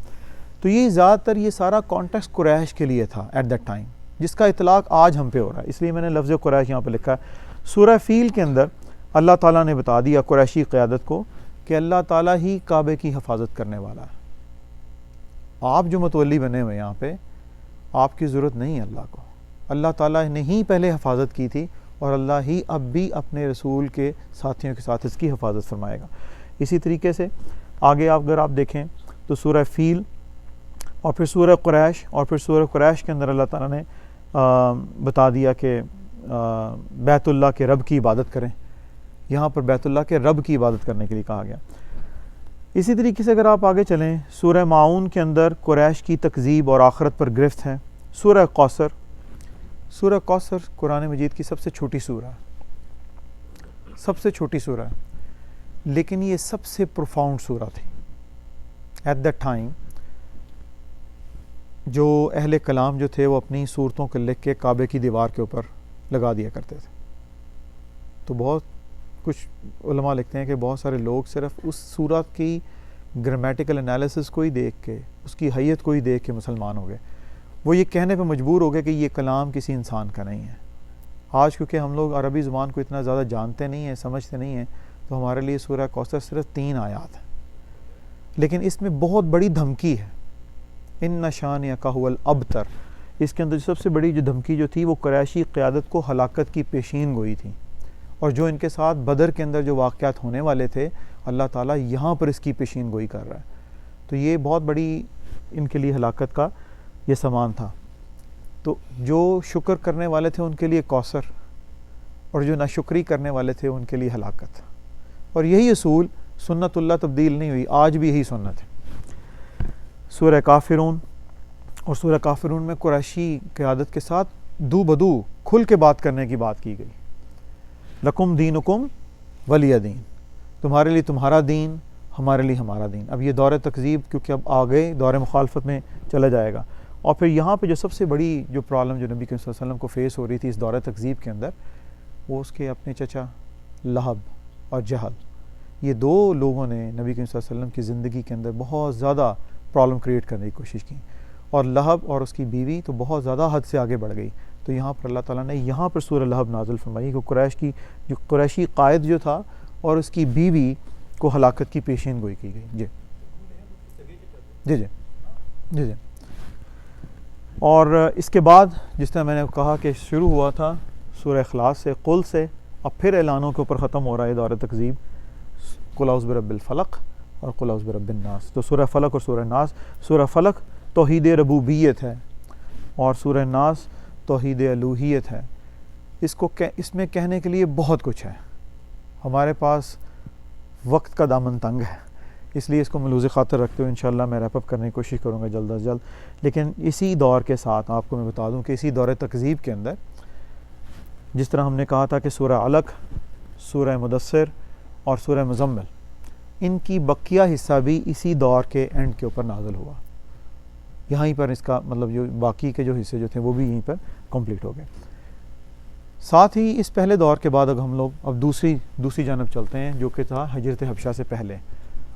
تو یہ زیادہ تر یہ سارا کانٹیکسٹ قریش کے لیے تھا ایٹ دیٹ ٹائم، جس کا اطلاق آج ہم پہ ہو رہا ہے، اس لیے میں نے لفظ قریش یہاں پہ لکھا ہے۔ سورہ فیل کے اندر اللہ تعالیٰ نے بتا دیا قریشی قیادت کو کہ اللہ تعالیٰ ہی کعبے کی حفاظت کرنے والا ہے، آپ جو متولی بنے ہوئے یہاں پہ، آپ کی ضرورت نہیں ہے اللہ کو، اللہ تعالیٰ نے ہی پہلے حفاظت کی تھی اور اللہ ہی اب بھی اپنے رسول کے ساتھیوں کے ساتھ اس کی حفاظت فرمائے گا۔ اسی طریقے سے آگے اگر آپ دیکھیں تو سورہ فیل اور پھر سورہ قریش، اور پھر سورہ قریش کے اندر اللہ تعالیٰ نے بتا دیا کہ بیت اللہ کے رب کی عبادت کریں، یہاں پر بیت اللہ کے رب کی عبادت کرنے کے لیے کہا گیا۔ اسی طریقے سے اگر آپ آگے چلیں سورہ ماعون کے اندر قریش کی تکذیب اور آخرت پر گرفت ہے۔ سورہ کوثر، سورہ کوثر قرآن مجید کی سب سے چھوٹی سورہ ہے، سب سے چھوٹی سورہ ہے، لیکن یہ سب سے پروفاؤنڈ سورہ تھی ایٹ دیٹ ٹائم۔ جو اہل کلام جو تھے وہ اپنی صورتوں کو لکھ کے کعبے کی دیوار کے اوپر لگا دیا کرتے تھے، تو بہت کچھ علماء لکھتے ہیں کہ بہت سارے لوگ صرف اس سورت کی گرامیٹیکل انالیسس کو ہی دیکھ کے، اس کی حیت کو ہی دیکھ کے مسلمان ہو گئے۔ وہ یہ کہنے پہ مجبور ہو گئے کہ یہ کلام کسی انسان کا نہیں ہے۔ آج کیونکہ ہم لوگ عربی زبان کو اتنا زیادہ جانتے نہیں ہیں، سمجھتے نہیں ہیں، تو ہمارے لیے سورہ کوثر صرف 3 آیات ہیں، لیکن اس میں بہت بڑی دھمکی ہے۔ ان شانئک ھو الابتر، اس کے اندر سب سے بڑی جو دھمکی جو تھی وہ قریشی قیادت کو ہلاکت کی پیشین گوئی تھی، اور جو ان کے ساتھ بدر کے اندر جو واقعات ہونے والے تھے اللہ تعالیٰ یہاں پر اس کی پیشین گوئی کر رہا ہے۔ تو یہ بہت بڑی ان کے لیے ہلاکت کا یہ سامان تھا۔ تو جو شکر کرنے والے تھے ان کے لیے کوثر، اور جو ناشکری کرنے والے تھے ان کے لیے ہلاکت۔ اور یہی اصول سنت اللہ تبدیل نہیں ہوئی، آج بھی یہی سنت ہے۔ سورہ کافرون، اور سورہ کافرون میں قریشی قیادت کے ساتھ دو بدو کھل کے بات کرنے کی بات کی گئی۔ لکم دینکم ولی دین، تمہارے لیے تمہارا دین، ہمارے لیے ہمارا دین۔ اب یہ دور تکذیب کیونکہ اب آگے دور مخالفت میں چلا جائے گا۔ اور پھر یہاں پہ جو سب سے بڑی جو پرابلم جو نبی کریم صلی اللہ علیہ وسلم کو فیس ہو رہی تھی اس دور تکذیب کے اندر، وہ اس کے اپنے چچا لہب اور جہل، یہ 2 لوگوں نے نبی کریم صلی اللہ علیہ وسلم کی زندگی کے اندر بہت زیادہ پرابلم کریٹ کرنے کی کوشش کی، اور لہب اور اس کی بیوی تو بہت زیادہ حد سے آگے بڑھ گئی۔ تو یہاں پر اللہ تعالیٰ نے یہاں پر سورہ لہب نازل فرمائی کہ قریش کی جو قریشی قائد جو تھا اور اس کی بیوی کو ہلاکت کی پیشین گوئی کی گئی۔ جی جی جی جی جی اور اس کے بعد جس طرح میں نے کہا کہ شروع ہوا تھا سورہ اخلاص سے، قل سے، اب پھر اعلانوں کے اوپر ختم ہو رہا ہے دور تکذیب، قل اعوذ برب الفلق اور قل اعوذ برب الناس۔ تو سورہ فلق اور سورہ ناس، سورہ فلق توحید ربوبیت ہے اور سورہ ناس توحید الوہیت ہے۔ اس میں کہنے کے لیے بہت کچھ ہے، ہمارے پاس وقت کا دامن تنگ ہے، اس لیے اس کو ملوز خاطر رکھتے ہوئے انشاءاللہ میں ریپ اپ کرنے کی کوشش کروں گا جلد از جلد۔ لیکن اسی دور کے ساتھ آپ کو میں بتا دوں کہ اسی دور تکذیب کے اندر جس طرح ہم نے کہا تھا کہ سورہ علق، سورہ مدثر اور سورہ مزمل، ان کی بقیہ حصہ بھی اسی دور کے اینڈ کے اوپر نازل ہوا، یہاں پر اس کا مطلب جو باقی کے جو حصے جو تھے وہ بھی یہیں پر کمپلیٹ ہو گئے۔ ساتھ ہی اس پہلے دور کے بعد اب ہم لوگ اب دوسری جانب چلتے ہیں جو کہ تھا ہجرت حبشہ سے پہلے۔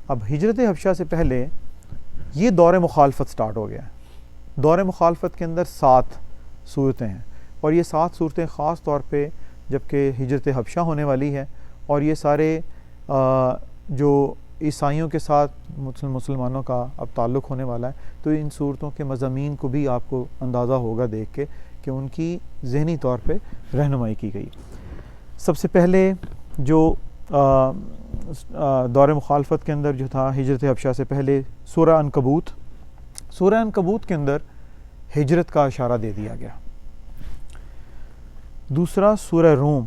اب ہجرت حبشہ سے پہلے یہ دور مخالفت سٹارٹ ہو گیا ہے۔ دور مخالفت کے اندر 7 صورتیں ہیں، اور یہ 7 صورتیں خاص طور پہ جب کہ ہجرت حبشہ ہونے والی ہے اور یہ سارے جو عیسائیوں کے ساتھ مسلمانوں کا اب تعلق ہونے والا ہے، تو ان صورتوں کے مضامین کو بھی آپ کو اندازہ ہوگا دیکھ کے کہ ان کی ذہنی طور پہ رہنمائی کی گئی۔ سب سے پہلے جو دور مخالفت کے اندر جو تھا ہجرت حبشہ سے پہلے سورہ عنکبوت، سورہ عنکبوت کے اندر ہجرت کا اشارہ دے دیا گیا۔ دوسرا سورہ روم،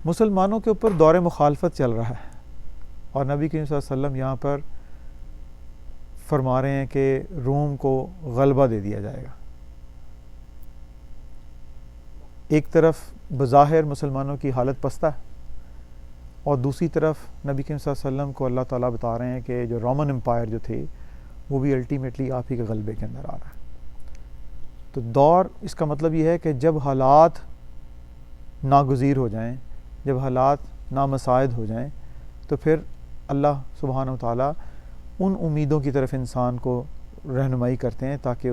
مسلمانوں کے اوپر دور مخالفت چل رہا ہے اور نبی کریم صلی اللہ علیہ وسلم یہاں پر فرما رہے ہیں کہ روم کو غلبہ دے دیا جائے گا۔ ایک طرف بظاہر مسلمانوں کی حالت پستہ ہے اور دوسری طرف نبی کریم صلی اللہ علیہ وسلم کو اللہ تعالیٰ بتا رہے ہیں کہ جو رومن امپائر جو تھے وہ بھی الٹیمیٹلی آپ ہی کے غلبے کے اندر آ رہا ہے۔ تو دور اس کا مطلب یہ ہے کہ جب حالات ناگزیر ہو جائیں، جب حالات نامساعد ہو جائیں، تو پھر اللہ سبحانہ و تعالیٰ ان امیدوں کی طرف انسان کو رہنمائی کرتے ہیں تاکہ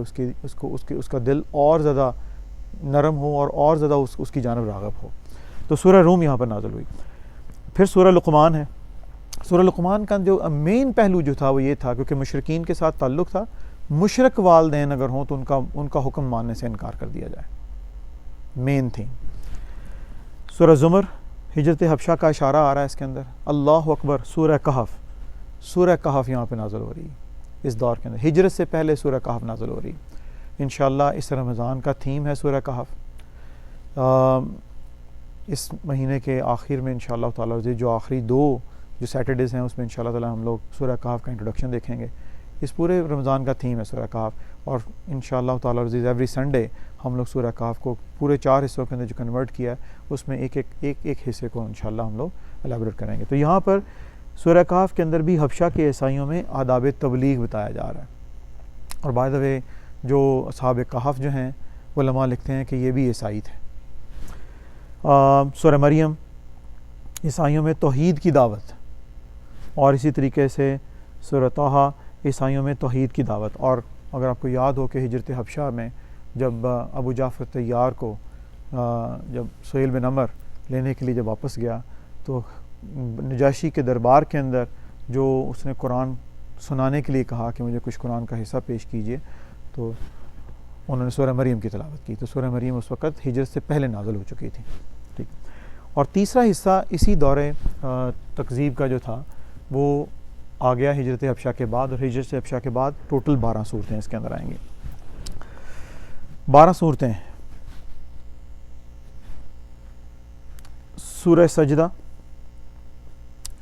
اس کا دل اور زیادہ نرم ہو اور زیادہ اس کی جانب راغب ہو۔ تو سورہ روم یہاں پر نازل ہوئی۔ پھر سورہ لقمان ہے۔ سورہ لقمان کا جو مین پہلو جو تھا وہ یہ تھا، کیونکہ مشرکین کے ساتھ تعلق تھا، مشرک والدین اگر ہوں تو ان کا حکم ماننے سے انکار کر دیا جائے، مین تھیم۔ سورہ زمر ہجرت حبشہ کا اشارہ آ رہا ہے اس کے اندر، اللہ اکبر۔ سورہ کہف یہاں پہ نازل ہو رہی ہے اس دور کے اندر، ہجرت سے پہلے سورہ کہف نازل ہو رہی ہے۔ انشاءاللہ اس رمضان کا تھیم ہے سورہ کہف۔ اس مہینے کے آخر میں انشاءاللہ تعالی جو آخری جو سیٹرڈیز ہیں اس میں انشاءاللہ تعالی ہم لوگ سورہ کہف کا انٹروڈکشن دیکھیں گے۔ اس پورے رمضان کا تھیم ہے سورہ کہف، اور انشاءاللہ تعالی عزیز ایوری سنڈے ہم لوگ سورہ کہف کو پورے 4 حصوں کے اندر جو کنورٹ کیا ہے اس میں ایک حصے کو انشاءاللہ ہم لوگ الیبوریٹ کریں گے۔ تو یہاں پر سورہ کہف کے اندر بھی حبشہ کے عیسائیوں میں آداب تبلیغ بتایا جا رہا ہے، اور بائی دا وے جو اصحاب کہف جو ہیں علماء لکھتے ہیں کہ یہ بھی عیسائی تھے۔ سورہ مریم عیسائیوں میں توحید کی دعوت، اور اسی طریقے سے سورہ طٰہٰ عیسائیوں میں توحید کی دعوت۔ اور اگر آپ کو یاد ہو کہ ہجرت حبشہ میں جب ابو جعفر طیار کو جب سہیل بن عمر لینے کے لیے جب واپس گیا تو نجاشی کے دربار کے اندر جو اس نے قرآن سنانے کے لیے کہا کہ مجھے کچھ قرآن کا حصہ پیش کیجئے، تو انہوں نے سورہ مریم کی تلاوت کی۔ تو سورہ مریم اس وقت ہجرت سے پہلے نازل ہو چکی تھی، ٹھیک۔ اور تیسرا حصہ اسی دور تکذیب کا جو تھا وہ آ گیا ہجرت حبشہ کے بعد، اور ہجرت حبشہ کے بعد ٹوٹل 12 صورتیں اس کے اندر آئیں گی، 12 صورتیں۔ سورہ سجدہ،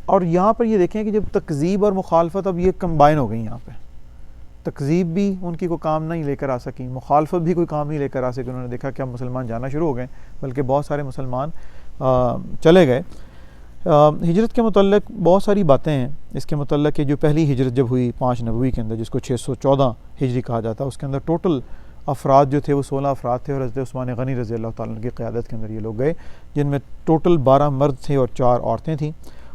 اور یہاں پر یہ دیکھیں کہ جب تکذیب اور مخالفت اب یہ کمبائن ہو گئی، یہاں پہ تکذیب بھی ان کی کوئی کام نہیں لے کر آ سکی، مخالفت بھی کوئی کام نہیں لے کر آ سکی۔ انہوں نے دیکھا کہ اب مسلمان جانا شروع ہو گئے، بلکہ بہت سارے مسلمان چلے گئے۔ ہجرت کے متعلق بہت ساری باتیں ہیں اس کے متعلق کہ جو پہلی ہجرت جب ہوئی 5 نبوی کے اندر، جس کو 614 ہجری کہا جاتا ہے، اس کے اندر ٹوٹل افراد جو تھے وہ 16 افراد تھے، اور حضرت عثمان غنی رضی اللہ تعالیٰ عنہ کی قیادت کے اندر یہ لوگ گئے، جن میں ٹوٹل 12 مرد تھے اور 4 عورتیں تھیں۔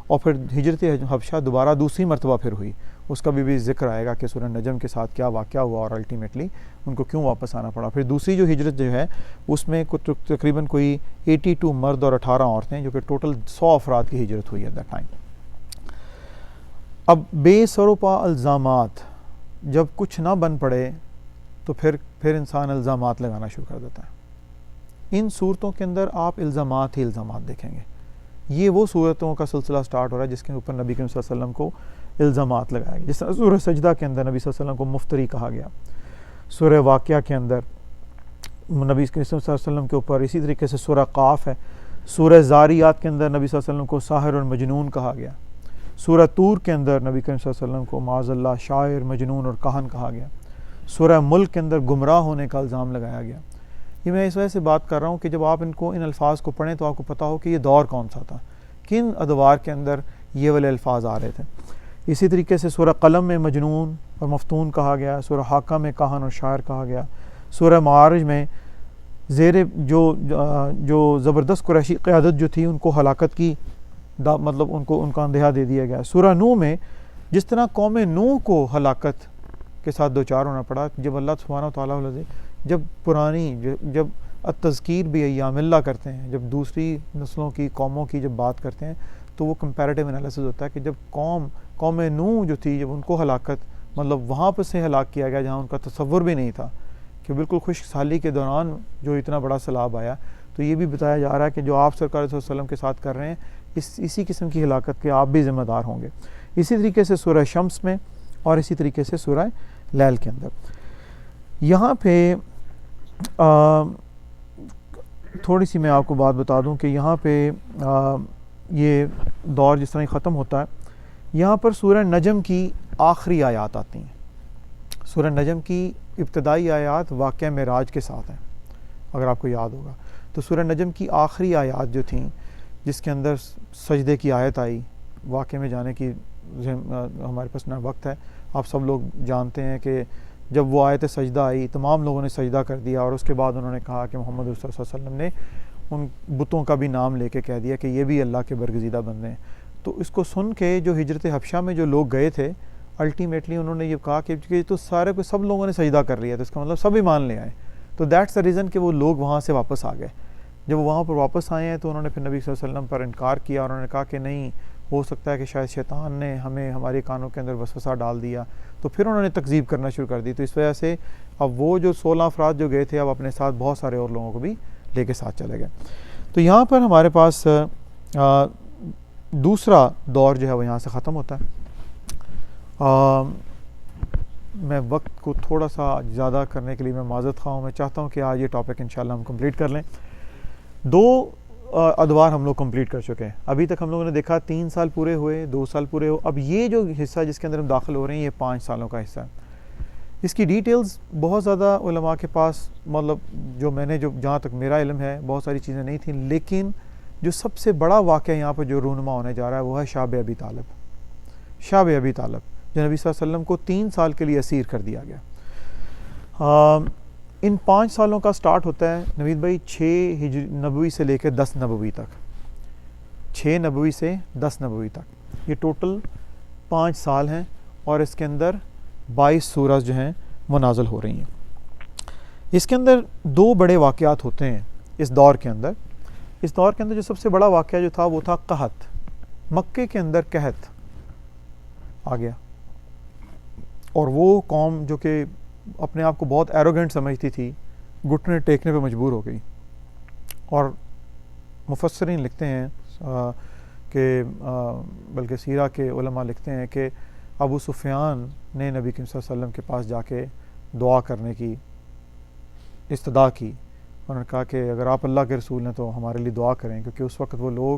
اور پھر ہجرت حبشہ دوبارہ دوسری مرتبہ پھر ہوئی، اس کا بھی ذکر آئے گا کہ سورہ نجم کے ساتھ کیا واقعہ ہوا اور الٹیمیٹلی ان کو کیوں واپس آنا پڑا۔ پھر دوسری جو ہجرت جو ہے اس میں تقریباً کوئی 82 مرد اور 18 عورتیں، جو کہ ٹوٹل 100 افراد کی ہجرت ہوئی ایٹ دیٹ ٹائم۔ اب بے سر و پا الزامات جب کچھ نہ بن پڑے تو پھر انسان الزامات لگانا شروع کر دیتا ہے۔ ان صورتوں کے اندر آپ الزامات ہی الزامات دیکھیں گے۔ یہ وہ صورتوں کا سلسلہ سٹارٹ ہو رہا ہے جس کے اوپر نبی کریم صلی اللہ علیہ وسلم کو الزامات لگائے گئے، جس طرح سورہ سجدہ کے اندر نبی صلی اللہ علیہ وسلم کو مفتری کہا گیا، سورہ واقعہ کے اندر نبی کریم صلی اللہ علیہ وسلم کے اوپر، اسی طریقے سے سورہ قاف ہے، سورہ زاریات کے اندر نبی صلی اللہ علیہ وسلم کو ساحر اور مجنون کہا گیا، سورہ طور کے اندر نبی کریم صلی اللہ علیہ وسلم کو معاذ اللہ شاعر، مجنون اور کاہن کہا گیا، سورہ ملک کے اندر گمراہ ہونے کا الزام لگایا گیا۔ یہ میں اس وجہ سے بات کر رہا ہوں کہ جب آپ ان الفاظ کو پڑھیں تو آپ کو پتہ ہو کہ یہ دور کون سا تھا، کن ادوار کے اندر یہ والے الفاظ آ رہے تھے۔ اسی طریقے سے سورہ قلم میں مجنون اور مفتون کہا گیا، سورہ حاقہ میں کاہن اور شاعر کہا گیا، سورہ معارج میں زیر جو زبردست قریشی قیادت جو تھی ان کو ہلاکت کی مطلب ان کا اندیہ دے دیا گیا۔ سورہ نوح میں جس طرح قوم نوح کو ہلاکت کے ساتھ دوچار ہونا پڑا، جب اللہ سبحانہ وتعالیٰ جب جب التذکیر بایام اللہ کرتے ہیں، جب دوسری نسلوں کی قوموں کی جب بات کرتے ہیں تو وہ کمپیریٹیو انالیسس ہوتا ہے کہ جب قوم نوح جو تھی جب ان کو ہلاکت مطلب وہاں پر سے ہلاک کیا گیا جہاں ان کا تصور بھی نہیں تھا، کہ بالکل خشک سالی کے دوران جو اتنا بڑا سیلاب آیا، تو یہ بھی بتایا جا رہا ہے کہ جو آپ سرکار صلی اللہ علیہ وسلم کے ساتھ کر رہے ہیں اسی قسم کی ہلاکت کے آپ بھی ذمہ دار ہوں گے۔ اسی طریقے سے سورہ شمس میں اور اسی طریقے سے سورہ لیل کے اندر۔ یہاں پہ تھوڑی سی میں آپ کو بات بتا دوں کہ یہاں پہ یہ دور جس طرح ہی ختم ہوتا ہے، یہاں پر سورہ نجم کی آخری آیات آتی ہیں۔ سورہ نجم کی ابتدائی آیات واقعہ معراج کے ساتھ ہیں، اگر آپ کو یاد ہوگا، تو سورہ نجم کی آخری آیات جو تھیں جس کے اندر سجدے کی آیت آئی، واقعے میں جانے کی ہمارے پاس نہ وقت ہے، آپ سب لوگ جانتے ہیں کہ جب وہ آیت سجدہ آئی تمام لوگوں نے سجدہ کر دیا، اور اس کے بعد انہوں نے کہا کہ محمد صلی اللہ علیہ وسلم نے ان بتوں کا بھی نام لے کے کہہ دیا کہ یہ بھی اللہ کے برگزیدہ بندے ہیں۔ تو اس کو سن کے جو ہجرت حبشہ میں جو لوگ گئے تھے الٹیمیٹلی انہوں نے یہ کہا کہ تو سب لوگوں نے سجدہ کر لیا، تو اس کا مطلب سب ایمان لے آئے۔ تو دیٹس دا ریزن کہ وہ لوگ وہاں سے واپس آ گئے۔ جب وہ وہاں پر واپس آئے ہیں تو انہوں نے پھر نبی صلی اللہ علیہ وسلم پر انکار کیا، اور انہوں نے کہا کہ نہیں، ہو سکتا ہے کہ شاید شیطان نے ہمیں ہمارے کانوں کے اندر وسوسہ ڈال دیا، تو پھر انہوں نے تکذیب کرنا شروع کر دی. تو اس وجہ سے اب وہ جو 16 افراد جو گئے تھے اب اپنے ساتھ بہت سارے اور لوگوں کو بھی لے کے ساتھ چلے گئے. تو یہاں پر ہمارے پاس دوسرا دور جو ہے وہ یہاں سے ختم ہوتا ہے. میں وقت کو تھوڑا سا زیادہ کرنے کے لیے میں معذرت خواہ ہوں. میں چاہتا ہوں کہ آج یہ ٹاپک انشاءاللہ ہم کمپلیٹ کر لیں. 2 ادوار ہم لوگ کمپلیٹ کر چکے ہیں. ابھی تک ہم لوگوں نے دیکھا 3 سال پورے ہوئے، 2 سال پورے ہو. اب یہ جو حصہ جس کے اندر ہم داخل ہو رہے ہیں یہ 5 سالوں کا حصہ ہے. اس کی ڈیٹیلز بہت زیادہ علماء کے پاس، مطلب جو میں نے جہاں تک میرا علم ہے بہت ساری چیزیں نہیں تھیں، لیکن جو سب سے بڑا واقعہ یہاں پر جو رونما ہونے جا رہا ہے وہ ہے شاب ابی طالب. شاب ابی طالب جو نبی صلی اللہ علیہ وسلم کو 3 سال کے لیے اسیر کر دیا گیا. ان 5 سالوں کا سٹارٹ ہوتا ہے نوید بھائی 6 ہجری نبوی سے لے کے 10 نبوی تک. 6 نبوی سے 10 نبوی تک یہ ٹوٹل 5 سال ہیں، اور اس کے اندر 22 سورج جو ہیں وہ نازل ہو رہی ہیں. اس کے اندر 2 بڑے واقعات ہوتے ہیں اس دور کے اندر. اس دور کے اندر جو سب سے بڑا واقعہ جو تھا وہ تھا قحط. مکے کے اندر قحط آ گیا، اور وہ قوم جو کہ اپنے آپ کو بہت ایروگنٹ سمجھتی تھی گھٹنے ٹیکنے پہ مجبور ہو گئی. اور مفسرین لکھتے ہیں کہ بلکہ سیرہ کے علماء لکھتے ہیں کہ ابو سفیان نے نبی کریم صلی اللہ علیہ وسلم کے پاس جا کے دعا کرنے کی استدعا کی. انہوں نے کہا کہ اگر آپ اللہ کے رسول ہیں تو ہمارے لیے دعا کریں، کیونکہ اس وقت وہ لوگ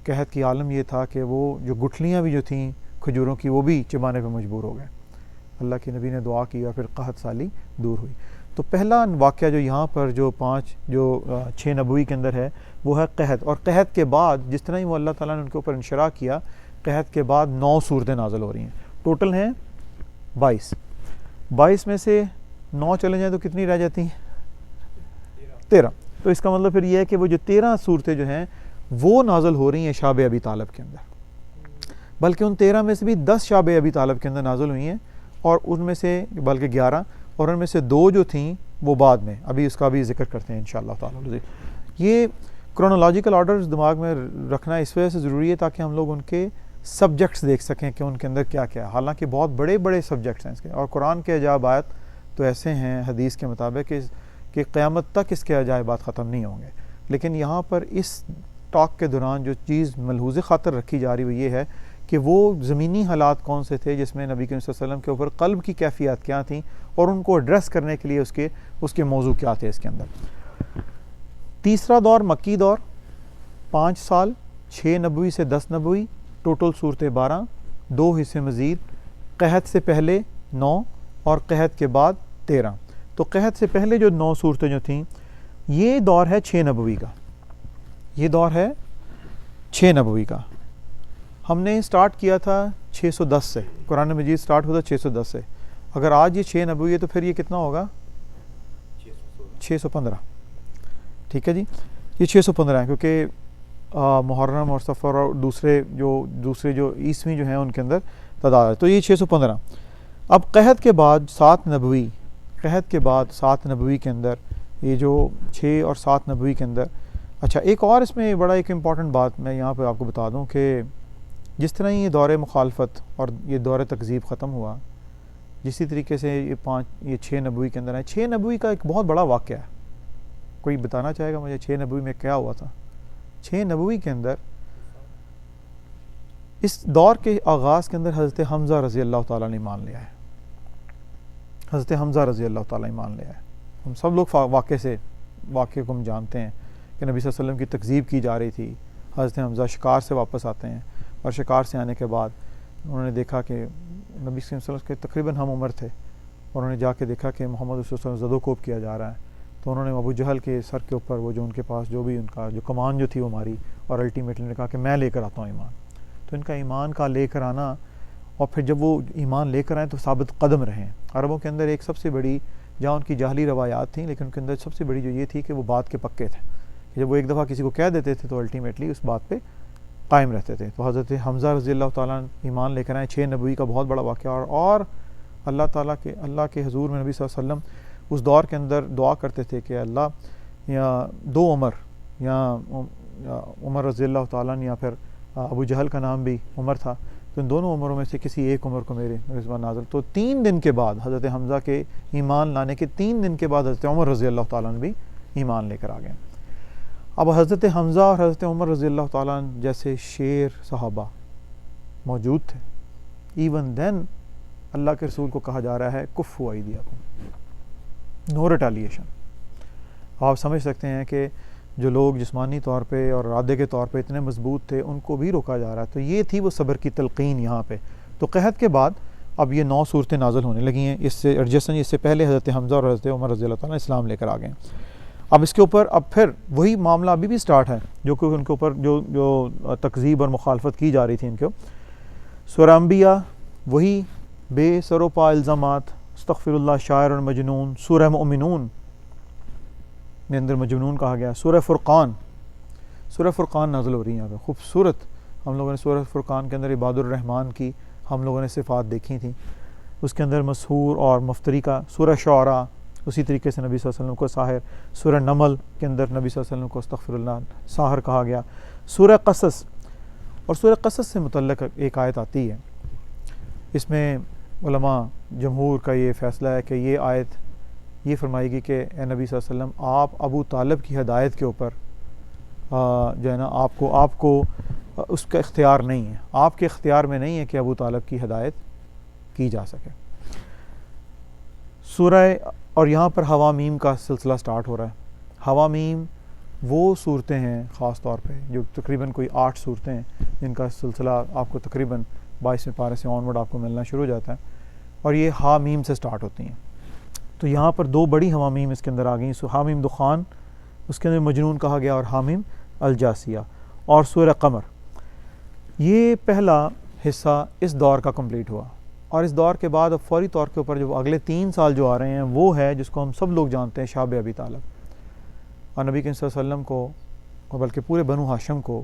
قحط کی عالم یہ تھا کہ وہ جو گٹھلیاں بھی جو تھیں کھجوروں کی وہ بھی چبانے پہ مجبور ہو گئے. اللہ کے نبی نے دعا کی اور پھر قحط سالی دور ہوئی. تو پہلا واقعہ جو یہاں پر جو 6 نبوی کے اندر ہے وہ ہے قحط. اور قحط کے بعد جس طرح ہی وہ اللہ تعالیٰ نے ان کے اوپر انشراح کیا، قحط کے بعد 9 صورتیں نازل ہو رہی ہیں. ٹوٹل ہیں 22 میں سے 9 چلے جائیں تو کتنی رہ جاتی ہیں؟ 13. تو اس کا مطلب پھر یہ ہے کہ وہ جو 13 صورتیں جو ہیں وہ نازل ہو رہی ہیں شاب ابی طالب کے اندر. بلکہ ان 13 میں سے بھی 10 شاب ابی طالب کے اندر نازل ہوئی ہیں، اور ان میں سے بلکہ 11، اور ان میں سے 2 جو تھیں وہ بعد میں، ابھی اس کا بھی ذکر کرتے ہیں انشاءاللہ تعالی. یہ کرونالوجیکل آرڈر دماغ میں رکھنا اس وجہ سے ضروری ہے تاکہ ہم لوگ ان کے سبجیکٹس دیکھ سکیں کہ ان کے اندر کیا کیا ہے. حالانکہ بہت بڑے بڑے سبجیکٹس ہیں اس کے، اور قرآن کے عجائبات تو ایسے ہیں حدیث کے مطابق کہ قیامت تک اس کے عجائبات ختم نہیں ہوں گے. لیکن یہاں پر اس ٹاک کے دوران جو چیز ملحوظ خاطر رکھی جا رہی وہ یہ ہے کہ وہ زمینی حالات کون سے تھے جس میں نبی کریم صلی اللہ علیہ وسلم کے اوپر قلب کی کیفیات کیا تھیں، اور ان کو ایڈریس کرنے کے لیے اس کے موضوع کیا تھے اس کے اندر. تیسرا دور مکی دور، 5 سال، 6 نبوی سے 10 نبوی، ٹوٹل صورتیں 12، 2 حصے مزید. قحط سے پہلے 9 اور قحط کے بعد 13. تو قحط سے پہلے جو 9 صورتیں جو تھیں یہ دور ہے 6 نبوی کا. یہ دور ہے 6 نبوی کا. ہم نے سٹارٹ کیا تھا 610 سے، قرآن مجید سٹارٹ ہوتا 610 سے. اگر آج یہ 6 نبوی ہے تو پھر یہ کتنا ہوگا؟ 615. ٹھیک ہے جی، یہ 615 ہے، کیونکہ محرم اور صفر اور دوسرے جو عیسوی جو ہیں ان کے اندر تعداد ہے. تو یہ 615. اب قحط کے بعد 7 نبوی، قحط کے بعد 7 نبوی کے اندر یہ جو 6 اور 7 نبوی کے اندر. اچھا، ایک اور اس میں بڑا ایک امپورٹنٹ بات میں یہاں پہ آپ کو بتا دوں کہ جس طرح یہ دور مخالفت اور یہ دور تکذیب ختم ہوا، جسی طریقے سے یہ 6 نبوی کے اندر ہے. 6 نبوی کا ایک بہت بڑا واقعہ ہے. کوئی بتانا چاہے گا مجھے 6 نبوی میں کیا ہوا تھا؟ 6 نبوی کے اندر اس دور کے آغاز کے اندر حضرت حمزہ رضی اللہ تعالیٰ نے ایمان لیا ہے. حضرت حمزہ رضی اللہ تعالیٰ ایمان لیا ہے. ہم سب لوگ واقعے کو ہم جانتے ہیں کہ نبی صلی اللہ علیہ وسلم کی تکذیب کی جا رہی تھی. حضرت حمزہ شکار سے واپس آتے ہیں، اور شکار سے آنے کے بعد انہوں نے دیکھا کہ نبی صلی اللہ علیہ وسلم کے تقریباً ہم عمر تھے، اور انہوں نے جا کے دیکھا کہ محمد صلی اللہ علیہ وسلم زد و کوب کیا جا رہا ہے. تو انہوں نے ابو جہل کے سر کے اوپر وہ جو ان کے پاس جو بھی ان کا جو کمان جو تھی وہ ماری، اور الٹیمیٹلی نے کہا کہ میں لے کر آتا ہوں ایمان. تو ان کا ایمان کا لے کر آنا، اور پھر جب وہ ایمان لے کر آئیں تو ثابت قدم رہیں. عربوں کے اندر ایک سب سے بڑی، جہاں ان کی جاہلی روایات تھیں لیکن ان کے اندر سب سے بڑی جو یہ تھی کہ وہ بات کے پکے تھے. جب وہ ایک دفعہ کسی کو کہہ دیتے تھے تو الٹیمیٹلی اس بات پہ قائم رہتے تھے. تو حضرت حمزہ رضی اللہ تعالیٰ ایمان لے کر آئے. 6 نبوی کا بہت بڑا واقعہ. اور اللہ کے حضور میں نبی صلی اللہ علیہ وسلم اس دور کے اندر دعا کرتے تھے کہ اللہ یا 2 عمر، یا عمر رضی اللہ تعالیٰ یا پھر ابو جہل کا نام بھی عمر تھا، تو ان دونوں عمروں میں سے کسی ایک عمر کو میرے پر نازل. تو 3 دن کے بعد حضرت حمزہ کے ایمان لانے کے 3 دن کے بعد حضرت عمر رضی اللہ تعالیٰ عنہ بھی ایمان لے کر آ گئے. اب حضرت حمزہ اور حضرت عمر رضی اللہ تعالیٰ عنہ جیسے شیر صحابہ موجود تھے. ایون دین اللہ کے رسول کو کہا جا رہا ہے کفو ایدیکم، نو ریٹیلیشن. آپ سمجھ سکتے ہیں کہ جو لوگ جسمانی طور پہ اور ارادے کے طور پہ اتنے مضبوط تھے ان کو بھی روکا جا رہا ہے. تو یہ تھی وہ صبر کی تلقین یہاں پہ. تو قحط کے بعد اب یہ 9 صورتیں نازل ہونے لگی ہیں. اس سے ایڈجسٹن اس سے پہلے حضرت حمزہ اور حضرت عمر رضی اللہ تعالیٰ اسلام لے کر آ گئے ہیں. اب اس کے اوپر اب پھر وہی معاملہ ابھی بھی سٹارٹ ہے جو کہ ان کے اوپر جو تکذیب اور مخالفت کی جا رہی تھی ان کے. سورہ انبیاء وہی بے سر و پا الزامات، استغفر اللہ شاعر اور مجنون. سورہ مؤمنون میں اندر مجنون کہا گیا. سورہ فرقان نازل ہو رہی ہے یہاں پہ خوبصورت. ہم لوگوں نے سورہ فرقان کے اندر عباد الرحمن کی ہم لوگوں نے صفات دیکھی تھیں. اس کے اندر مسحور اور مفتری کا. سورہ شعراء اسی طریقے سے نبی صلی اللہ علیہ وسلم کو ساحر. سورہ نمل کے اندر نبی صلی اللہ علیہ وسلم کو استغفر اللہ ساحر کہا گیا. سورہ قصص، اور سورہ قصص سے متعلق ایک آیت آتی ہے. اس میں علماء جمہور کا یہ فیصلہ ہے کہ یہ آیت یہ فرمائے گی کہ اے نبی صلی اللہ علیہ وسلم آپ ابو طالب کی ہدایت کے اوپر جو ہے نا آپ کو اس کا اختیار نہیں ہے. آپ کے اختیار میں نہیں ہے کہ ابو طالب کی ہدایت کی جا سکے. سورہ اور یہاں پر حوامیم کا سلسلہ سٹارٹ ہو رہا ہے. حوامیم وہ صورتیں ہیں خاص طور پہ جو تقریباً کوئی 8 صورتیں ہیں جن کا سلسلہ آپ کو تقریباً 22ویں پارے سے آن ورڈ آپ کو ملنا شروع ہو جاتا ہے، اور یہ حامیم سے سٹارٹ ہوتی ہیں. تو یہاں پر 2 بڑی حوامیم اس کے اندر آ گئیں. حامیم دخان اس کے اندر مجنون کہا گیا، اور حامیم الجاسیہ. اور سورہ قمر یہ پہلا حصہ اس دور کا کمپلیٹ ہوا. اور اس دور کے بعد اب فوری طور کے اوپر جو اگلے 3 سال جو آ رہے ہیں وہ ہے جس کو ہم سب لوگ جانتے ہیں شاب ابی طالب. اور نبی کریم صلی اللہ علیہ وسلم کو اور بلکہ پورے بنو ہاشم کو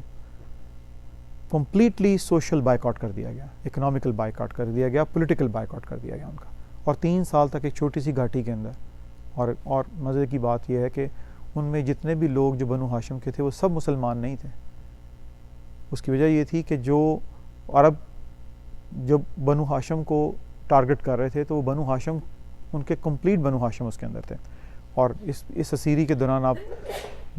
کمپلیٹلی سوشل بائیکاٹ کر دیا گیا، اکنامیکل بائیکاٹ کر دیا گیا، پولیٹیکل بائیکاٹ کر دیا گیا ان کا. اور 3 سال تک ایک چھوٹی سی گھاٹی کے اندر. اور مزے کی بات یہ ہے کہ ان میں جتنے بھی لوگ جو بنو ہاشم کے تھے وہ سب مسلمان نہیں تھے. اس کی وجہ یہ تھی کہ جو عرب جب بنو ہاشم کو ٹارگٹ کر رہے تھے تو وہ بنو ہاشم ان کے کمپلیٹ بنو ہاشم اس کے اندر تھے. اور اس اسیری کے دوران آپ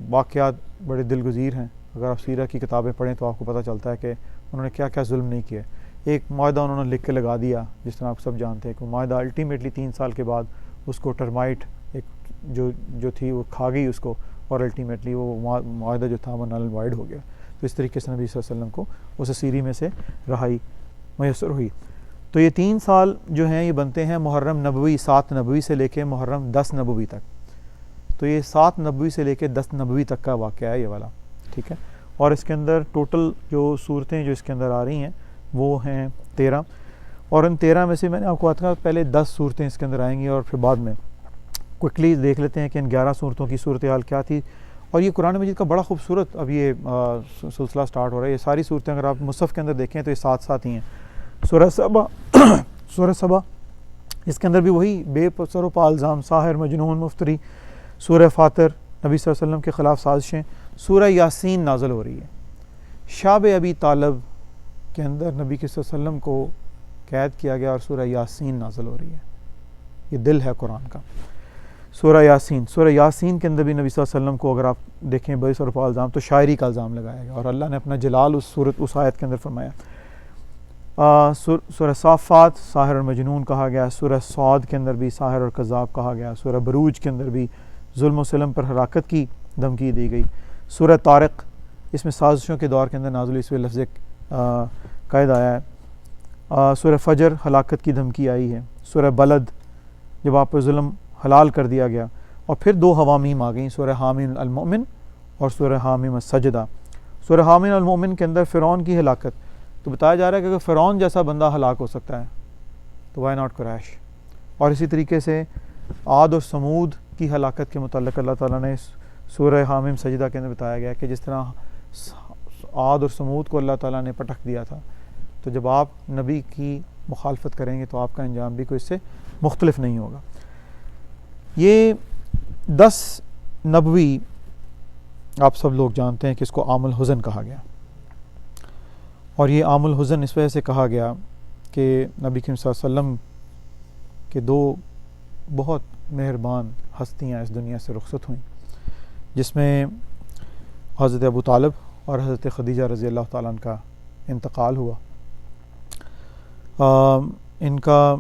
واقعات بڑے دلگزیر ہیں. اگر آپ سیرہ کی کتابیں پڑھیں تو آپ کو پتہ چلتا ہے کہ انہوں نے کیا کیا ظلم نہیں کیے. ایک معاہدہ انہوں نے لکھ کے لگا دیا جس طرح آپ سب جانتے ہیں کہ معاہدہ الٹیمیٹلی 3 سال کے بعد اس کو ٹرمائٹ ایک جو تھی وہ کھا گئی اس کو، اور الٹیمیٹلی وہ معاہدہ جو تھا وہ نل وائڈ ہو گیا. تو اس طریقے سے نبی صلی اللہ علیہ وسلم کو اس اسیری میں سے رہائی میسر ہوئی. تو یہ 3 سال جو ہیں یہ بنتے ہیں محرم نبوی 7 نبوی سے لے کے محرم 10 نبوی تک. تو یہ 7 نبوی سے لے کے 10 نبوی تک کا واقعہ ہے یہ والا، ٹھیک ہے. اور اس کے اندر ٹوٹل جو صورتیں جو اس کے اندر آ رہی ہیں وہ ہیں 13. اور ان 13 میں سے میں نے آپ کو بتایا پہلے 10 صورتیں اس کے اندر آئیں گی، اور پھر بعد میں کوئکلی دیکھ لیتے ہیں کہ ان 11 صورتوں کی صورتحال کیا تھی. اور یہ قرآن مجید کا بڑا خوبصورت اب یہ سلسلہ سٹارٹ ہو رہا ہے. یہ ساری صورتیں اگر آپ مصحف کے اندر دیکھیں تو یہ ساتھ ساتھ ہی ہیں. سورہ سبا اس کے اندر بھی وہی بے سر و پا الزام، ساحر، مجنون، مفتری. سورہ فاطر نبی صلی اللہ علیہ وسلم کے خلاف سازشیں. سورہ یاسین نازل ہو رہی ہے. شاب ابی طالب کے اندر نبی صلی اللہ علیہ وسلم کو قید کیا گیا اور سورہ یاسین نازل ہو رہی ہے. یہ دل ہے قرآن کا. سورہ یاسین کے اندر بھی نبی صلی اللہ علیہ وسلم کو اگر آپ دیکھیں بے سر و پا الزام تو شاعری کا الزام لگایا گیا، اور اللہ نے اپنا جلال اس آیت کے اندر فرمایا. سورہ صافات ساحر اور مجنون کہا گیا. سورہ صاد کے اندر بھی ساحر اور کذاب کہا گیا. سورہ بروج کے اندر بھی ظلم و ستم پر ہلاکت کی دھمکی دی گئی. سورہ طارق اس میں سازشوں کے دور کے اندر نازل اس میں لفظ قید آیا ہے. سورہ فجر ہلاکت کی دھمکی آئی ہے. سورہ بلد جب آپ پر ظلم حلال کر دیا گیا. اور پھر 2 حوامیم آ گئیں، سورہ حامیم المؤمن اور سورہ حامیم السجدہ. سورہ حامیم المؤمن کے اندر فرعون کی ہلاکت. تو بتایا جا رہا ہے کہ اگر فرعون جیسا بندہ ہلاک ہو سکتا ہے تو وائی ناٹ قریش. اور اسی طریقے سے عاد اور سمود کی ہلاکت کے متعلق اللہ تعالیٰ نے سورہ حامیم سجدہ کے اندر بتایا گیا کہ جس طرح عاد اور سمود کو اللہ تعالیٰ نے پٹک دیا تھا، تو جب آپ نبی کی مخالفت کریں گے تو آپ کا انجام بھی کوئی اس سے مختلف نہیں ہوگا. یہ 10 نبوی آپ سب لوگ جانتے ہیں کہ اس کو عام الحزن کہا گیا. اور یہ عام الحزن اس وجہ سے کہا گیا کہ نبی کریم صلی اللہ علیہ وسلم کے دو بہت مہربان ہستیاں اس دنیا سے رخصت ہوئیں، جس میں حضرت ابو طالب اور حضرت خدیجہ رضی اللہ تعالیٰ عنہ کا انتقال ہوا۔ ان کا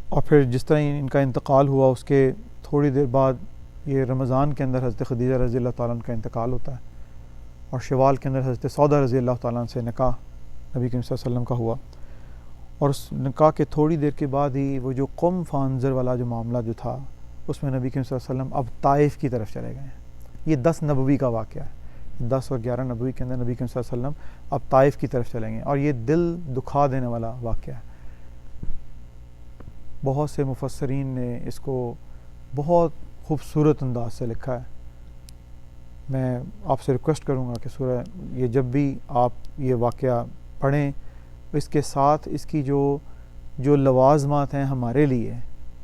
اور پھر جس طرح ان کا انتقال ہوا اس کے تھوڑی دیر بعد یہ رمضان کے اندر حضرت خدیجہ رضی اللہ تعالیٰ عنہ کا انتقال ہوتا ہے، اور شوال کے اندر حضرت سودا رضی اللہ تعالیٰ عنہ سے نکاح نبی کریم صلی اللہ علیہ وسلم کا ہوا، اور اس نکاح کے تھوڑی دیر کے بعد ہی وہ جو قم فانزر والا جو معاملہ جو تھا اس میں نبی کریم صلی اللہ علیہ وسلم اب طائف کی طرف چلے گئے ہیں۔ یہ 10 نبوی کا واقعہ ہے، 10 اور 11 نبوی کے اندر نبی کریم صلی اللہ علیہ وسلم اب طائف کی طرف چلیں گے، اور یہ دل دکھا دینے والا واقعہ ہے۔ بہت سے مفسرین نے اس کو بہت خوبصورت انداز سے لکھا ہے۔ میں آپ سے ریکویسٹ کروں گا کہ سورہ یہ جب بھی آپ یہ واقعہ پڑھیں اس کے ساتھ اس کی جو لوازمات ہیں ہمارے لیے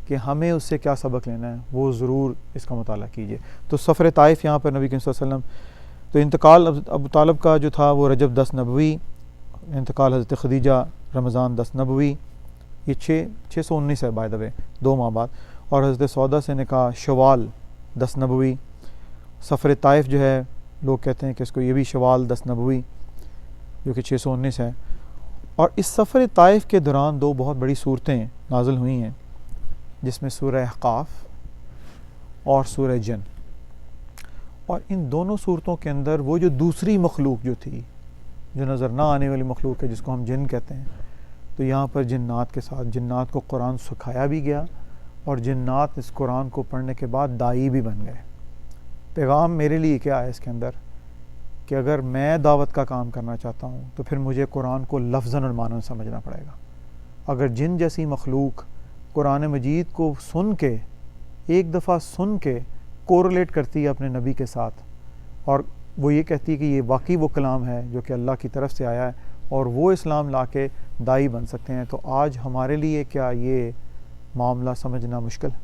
کہ ہمیں اس سے کیا سبق لینا ہے وہ ضرور اس کا مطالعہ کیجیے۔ تو سفر طائف یہاں پر نبی کریم صلی اللہ علیہ وسلم تو انتقال ابو طالب کا جو تھا وہ رجب 10 نبوی، انتقال حضرت خدیجہ رمضان 10 نبوی، یہ 619 ہے بائی دا وے، 2 ماہ بعد، اور حضرت سودا سے نکاح شوال 10 نبوی۔ سفر طائف جو ہے لوگ کہتے ہیں کہ اس کو یہ بھی شوال 10 نبوی جو کہ 619 ہے۔ اور اس سفر طائف کے دوران 2 بہت بڑی صورتیں نازل ہوئی ہیں، جس میں سورہ احقاف اور سورہ جن، اور ان دونوں صورتوں کے اندر وہ جو دوسری مخلوق جو تھی جو نظر نہ آنے والی مخلوق ہے جس کو ہم جن کہتے ہیں، تو یہاں پر جنات کے ساتھ جنات کو قرآن سکھایا بھی گیا، اور جنات اس قرآن کو پڑھنے کے بعد داعی بھی بن گئے۔ پیغام میرے لیے کیا ہے اس کے اندر کہ اگر میں دعوت کا کام کرنا چاہتا ہوں تو پھر مجھے قرآن کو لفظاً اور معناً سمجھنا پڑے گا۔ اگر جن جیسی مخلوق قرآن مجید کو سن کے ایک دفعہ سن کے کوریلیٹ کرتی ہے اپنے نبی کے ساتھ، اور وہ یہ کہتی ہے کہ یہ واقعی وہ کلام ہے جو کہ اللہ کی طرف سے آیا ہے اور وہ اسلام لا کے داعی بن سکتے ہیں، تو آج ہمارے لیے کیا یہ معاملہ سمجھنا مشکل ہے؟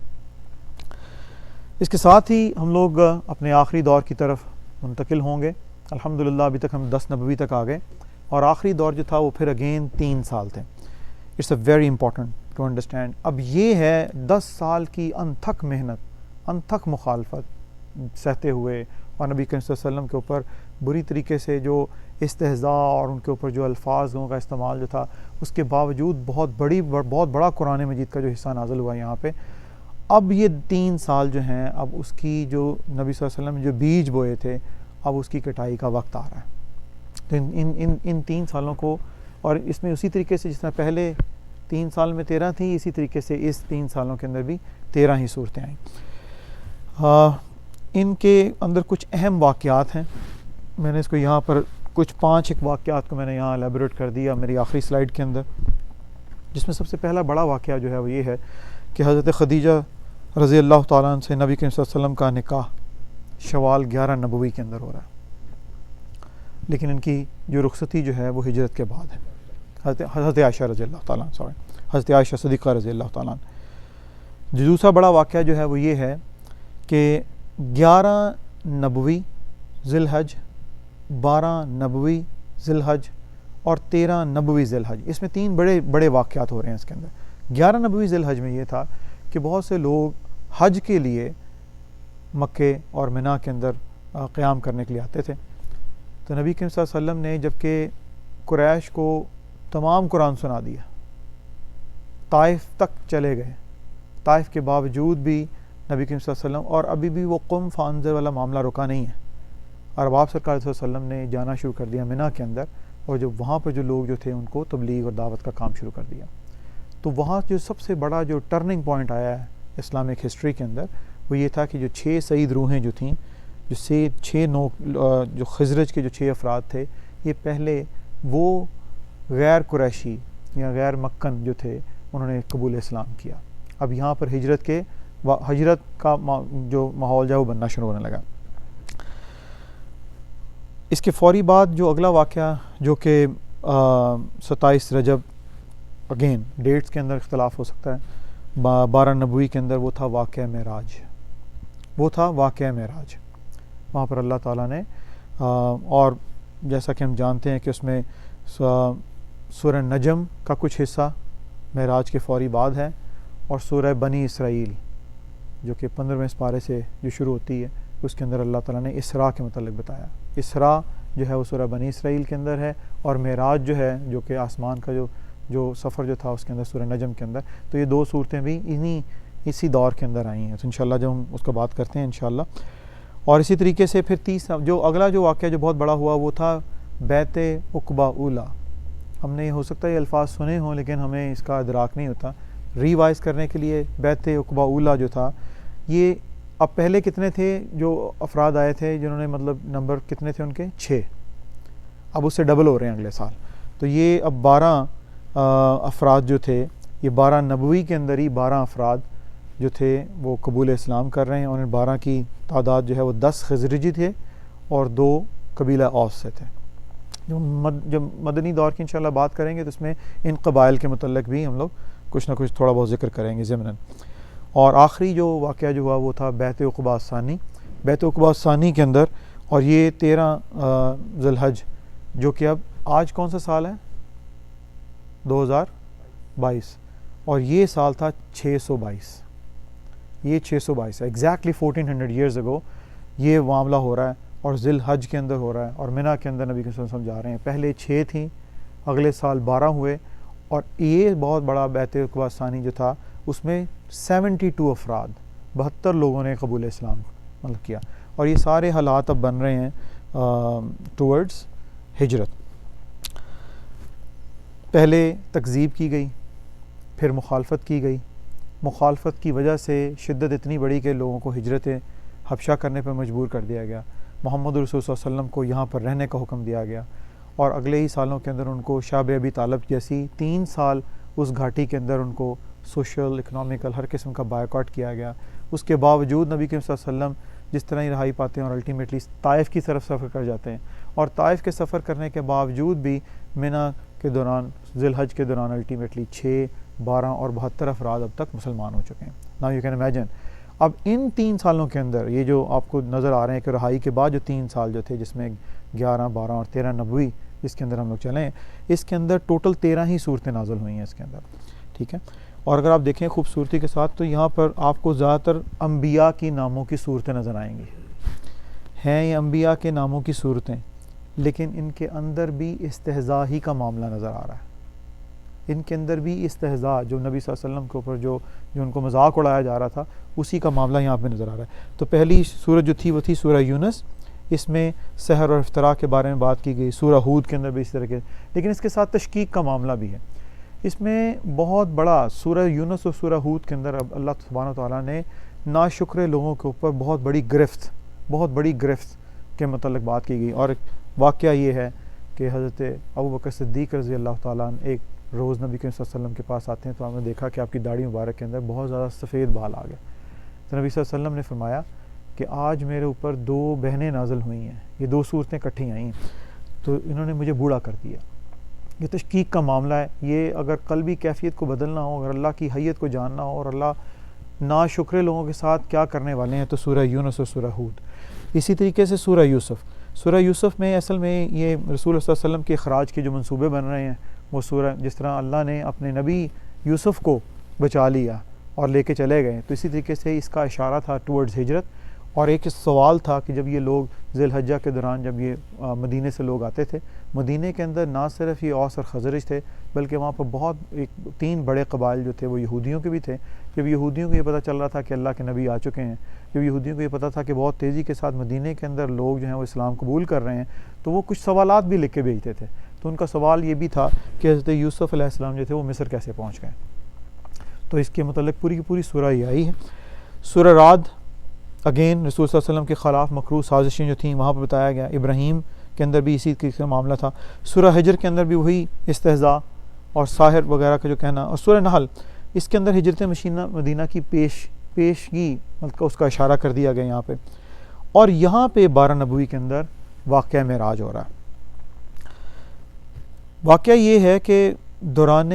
اس کے ساتھ ہی ہم لوگ اپنے آخری دور کی طرف منتقل ہوں گے۔ الحمدللہ ابھی تک ہم 10 نبوی تک آ گئے، اور آخری دور جو تھا وہ پھر اگین 3 سال تھے۔ It's a very important to understand. اب یہ ہے 10 سال کی انتھک محنت، انتھک مخالفت سہتے ہوئے، اور نبی کریم صلی اللہ علیہ وسلم کے اوپر بری طریقے سے جو استہزاء اور ان کے اوپر جو الفاظوں کا استعمال جو تھا، اس کے باوجود بہت بڑا قرآن مجید کا جو حصہ نازل ہوا یہاں پہ۔ اب یہ 3 سال جو ہیں، اب اس کی جو نبی صلی اللہ علیہ وسلم نے جو بیج بوئے تھے، اب اس کی کٹائی کا وقت آ رہا ہے۔ تو ان 3 سالوں کو، اور اس میں اسی طریقے سے جس طرح پہلے 3 سال میں 13 تھیں، اسی طریقے سے اس 3 سالوں کے اندر بھی 13 ہی صورتیں آئیں۔ ان کے اندر کچھ اہم واقعات ہیں، میں نے اس کو یہاں پر کچھ 5 ایک واقعات کو میں نے یہاں الیبوریٹ کر دیا میری آخری سلائیڈ کے اندر، جس میں سب سے پہلا بڑا واقعہ جو ہے وہ یہ ہے کہ حضرت خدیجہ رضی اللہ تعالیٰ عنہ سے نبی کریم صلی اللہ علیہ وسلم کا نکاح شوال 11 نبوی کے اندر ہو رہا ہے، لیکن ان کی جو رخصتی جو ہے وہ ہجرت کے بعد ہے۔ حضرت عائشہ رضی اللہ تعالیٰ عنہ حضرت عائشہ صدیقہ رضی اللہ تعالیٰ عنہ۔ جو دوسرا بڑا واقعہ جو ہے وہ یہ ہے کہ 11 نبوی ذی الحج، 12 نبوی ذی الحج اور 13 نبوی ذی الحج، اس میں 3 بڑے واقعات ہو رہے ہیں اس کے اندر۔ 11 نبوی ذی الحج میں یہ تھا کہ بہت سے لوگ حج کے لیے مکے اور منا کے اندر قیام کرنے کے لیے آتے تھے، تو نبی کریم صلی اللہ علیہ وسلم نے جب کہ قریش کو تمام قرآن سنا دیا، طائف تک چلے گئے، طائف کے باوجود بھی نبی کریم صلی اللہ علیہ وسلم، اور ابھی بھی وہ قم فانزر والا معاملہ رکا نہیں ہے، اور اب آپ سرکار صلی اللہ علیہ وسلم نے جانا شروع کر دیا منا کے اندر، اور جو وہاں پر جو لوگ جو تھے ان کو تبلیغ اور دعوت کا کام شروع کر دیا۔ تو وہاں جو سب سے بڑا جو ٹرننگ پوائنٹ آیا ہے اسلامک ہسٹری کے اندر وہ یہ تھا کہ جو 6 سعید روحیں جو تھیں، جو 6 جو خزرج کے جو 6 افراد تھے، یہ پہلے وہ غیر قریشی یا غیر مکن جو تھے انہوں نے قبول اسلام کیا۔ اب یہاں پر ہجرت کا جو ماحول جو ہے وہ بننا شروع ہونے لگا۔ اس کے فوری بعد جو اگلا واقعہ جو کہ 27 رجب، اگین ڈیٹس کے اندر اختلاف ہو سکتا ہے، 12 نبوی کے اندر وہ تھا واقعہ معراج، وہاں پر اللہ تعالیٰ نے اور جیسا کہ ہم جانتے ہیں کہ اس میں سورہ نجم کا کچھ حصہ معراج کے فوری بعد ہے، اور سورہ بنی اسرائیل جو کہ 15ویں سپارے سے جو شروع ہوتی ہے، اس کے اندر اللہ تعالیٰ نے اسراء کے متعلق بتایا۔ اسراء جو ہے وہ سورہ بنی اسرائیل کے اندر ہے، اور معراج جو ہے جو کہ آسمان کا جو سفر جو تھا اس کے اندر سورہ نجم کے اندر۔ تو یہ دو صورتیں بھی اسی دور کے اندر آئی ہیں، تو انشاءاللہ جب ہم اس کا بات کرتے ہیں انشاءاللہ۔ اور اسی طریقے سے پھر اگلا جو واقعہ جو بہت بڑا ہوا وہ تھا بیت عقبہ اولیٰ۔ ہم نے ہو سکتا ہے یہ الفاظ سنے ہوں لیکن ہمیں اس کا ادراک نہیں ہوتا۔ ریوائز کرنے کے لیے بیت عقبہ اولیٰ جو تھا، یہ اب پہلے کتنے تھے جو افراد آئے تھے جنہوں نے مطلب نمبر کتنے تھے ان کے 6، اب اس سے ڈبل ہو رہے ہیں اگلے سال۔ تو یہ اب 12 افراد جو تھے، یہ 12 نبوی کے اندر ہی 12 افراد جو تھے وہ قبول اسلام کر رہے ہیں، اور ان 12 کی تعداد جو ہے وہ 10 خزرجی تھے اور 2 قبیلہ اوس سے تھے۔ جب مدنی دور کی انشاءاللہ بات کریں گے تو اس میں ان قبائل کے متعلق بھی ہم لوگ کچھ نہ کچھ تھوڑا بہت ذکر کریں گے ضمناً۔ اور آخری جو واقعہ جو ہوا وہ تھا بیت عقبہ ثانی۔ بیت عقبہ ثانی کے اندر، اور یہ 13 ذی الحج جو کہ اب آج کون سا سال ہے؟ 2022، اور یہ سال تھا 622۔ یہ 622 ہے، ایگزیکٹلی 1400 ایئرز اگو یہ معاملہ ہو رہا ہے، اور ذی الحج کے اندر ہو رہا ہے، اور منی کے اندر نبی صلی اللہ علیہ وسلم جا رہے ہیں۔ پہلے 6 تھیں، اگلے سال 12 ہوئے، اور یہ بہت بڑا بیت عقبہ ثانی جو تھا اس میں 72 افراد 72 لوگوں نے قبول اسلام مطلب کیا، اور یہ سارے حالات اب بن رہے ہیں ٹورڈز ہجرت۔ پہلے تکذیب کی گئی، پھر مخالفت کی گئی، مخالفت کی وجہ سے شدت اتنی بڑی کہ لوگوں کو ہجرت حبشہ کرنے پر مجبور کر دیا گیا، محمد رسول صلی اللہ علیہ وسلم کو یہاں پر رہنے کا حکم دیا گیا، اور اگلے ہی سالوں کے اندر ان کو شعب ابی طالب جیسی 3 سال اس گھاٹی کے اندر ان کو سوشل اکنامیکل ہر قسم کا بائیکاٹ کیا گیا۔ اس کے باوجود نبی کریم صلی اللہ علیہ وسلم جس طرح ہی رہائی پاتے ہیں اور الٹیمیٹلی طائف کی طرف سفر کر جاتے ہیں، اور طائف کے سفر کرنے کے باوجود بھی منی کے دوران ذی الحج کے دوران الٹیمیٹلی 6، 12 اور 72 افراد اب تک مسلمان ہو چکے ہیں۔ ناؤ یو کین امیجن، اب ان 3 سالوں کے اندر یہ جو آپ کو نظر آ رہے ہیں کہ رہائی کے بعد جو 3 سال جو تھے جس میں 11، 12 اور 13 نبوی جس کے اندر ہم لوگ چلے ہیں، اس کے اندر ٹوٹل 13 ہی صورتیں نازل ہوئی ہیں اس کے اندر، ٹھیک ہے۔ اور اگر آپ دیکھیں خوبصورتی کے ساتھ تو یہاں پر آپ کو زیادہ تر انبیاء کی ناموں کی صورتیں نظر آئیں گی، ہیں یہ انبیاء کے ناموں کی صورتیں، لیکن ان کے اندر بھی استہزاء ہی کا معاملہ نظر آ رہا ہے۔ ان کے اندر بھی استہزاء جو نبی صلی اللہ علیہ وسلم کے اوپر جو ان کو مذاق اڑایا جا رہا تھا اسی کا معاملہ یہاں پہ نظر آ رہا ہے۔ تو پہلی سورہ جو تھی وہ تھی سورہ یونس، اس میں سحر اور افتراء کے بارے میں بات کی گئی۔ سورہ ہود کے اندر بھی اس طرح کے، لیکن اس کے ساتھ تشکیک کا معاملہ بھی ہے۔ اس میں بہت بڑا سورہ یونس اور سورہ ہود کے اندر اب اللہ سبحانہ و تعالیٰ نے ناشکر لوگوں کے اوپر بہت بڑی گرفت کے متعلق بات کی گئی۔ اور واقعہ یہ ہے کہ حضرت ابوبکر صدیق رضی اللہ تعالیٰ عنہ ایک روز نبی کریم صلی اللہ علیہ وسلم کے پاس آتے ہیں تو آپ نے دیکھا کہ آپ کی داڑھی مبارک کے اندر بہت زیادہ سفید بال آ گئے۔ تو نبی صلی اللہ علیہ وسلم نے فرمایا کہ آج میرے اوپر 2 بہنیں نازل ہوئی ہیں، یہ 2 صورتیں اکٹھی آئیں ہیں، تو انہوں نے مجھے بوڑھا کر دیا۔ یہ تشکیک کا معاملہ ہے، یہ اگر قلبی کیفیت کو بدلنا ہو، اگر اللہ کی حیت کو جاننا ہو اور اللہ ناشکرے لوگوں کے ساتھ کیا کرنے والے ہیں، تو سورہ یونس اور سورہ ہود۔ اسی طریقے سے سورہ یوسف میں اصل میں یہ رسول اللہ صلی اللہ علیہ وسلم کے اخراج کے جو منصوبے بن رہے ہیں، وہ سورہ جس طرح اللہ نے اپنے نبی یوسف کو بچا لیا اور لے کے چلے گئے، تو اسی طریقے سے اس کا اشارہ تھا ٹورڈز ہجرت۔ اور ایک سوال تھا کہ جب یہ لوگ ذی الحجہ کے دوران جب یہ مدینے سے لوگ آتے تھے، مدینے کے اندر نہ صرف یہ اوس اور خزرج تھے بلکہ وہاں پر بہت 3 بڑے قبائل جو تھے وہ یہودیوں کے بھی تھے۔ جب یہودیوں کو یہ پتہ چل رہا تھا کہ اللہ کے نبی آ چکے ہیں، جب یہودیوں کو یہ پتہ تھا کہ بہت تیزی کے ساتھ مدینے کے اندر لوگ جو ہیں وہ اسلام قبول کر رہے ہیں، تو وہ کچھ سوالات بھی لکھ کے بھیجتے تھے۔ تو ان کا سوال یہ بھی تھا کہ حضرت یوسف علیہ السلام جو تھے وہ مصر کیسے پہنچ گئے۔ تو اس کے متعلق پوری کی پوری سورہ یہ آئی ہے۔ سورہ رعد اگین رسول صلی اللہ علیہ وسلم کے خلاف مکروہ سازشیں جو تھیں وہاں پہ بتایا گیا۔ ابراہیم کے اندر بھی اسی کا معاملہ تھا۔ سورہ حجر کے اندر بھی وہی استہزاء اور ساحر وغیرہ کا جو کہنا، اور سورہ نحل اس کے اندر ہجرت مدینہ کی پیشگی مطلب اس کا اشارہ کر دیا گیا یہاں پہ۔ اور یہاں پہ 12 نبوی کے اندر واقعہ معراج ہو رہا ہے۔ واقعہ یہ ہے کہ دوران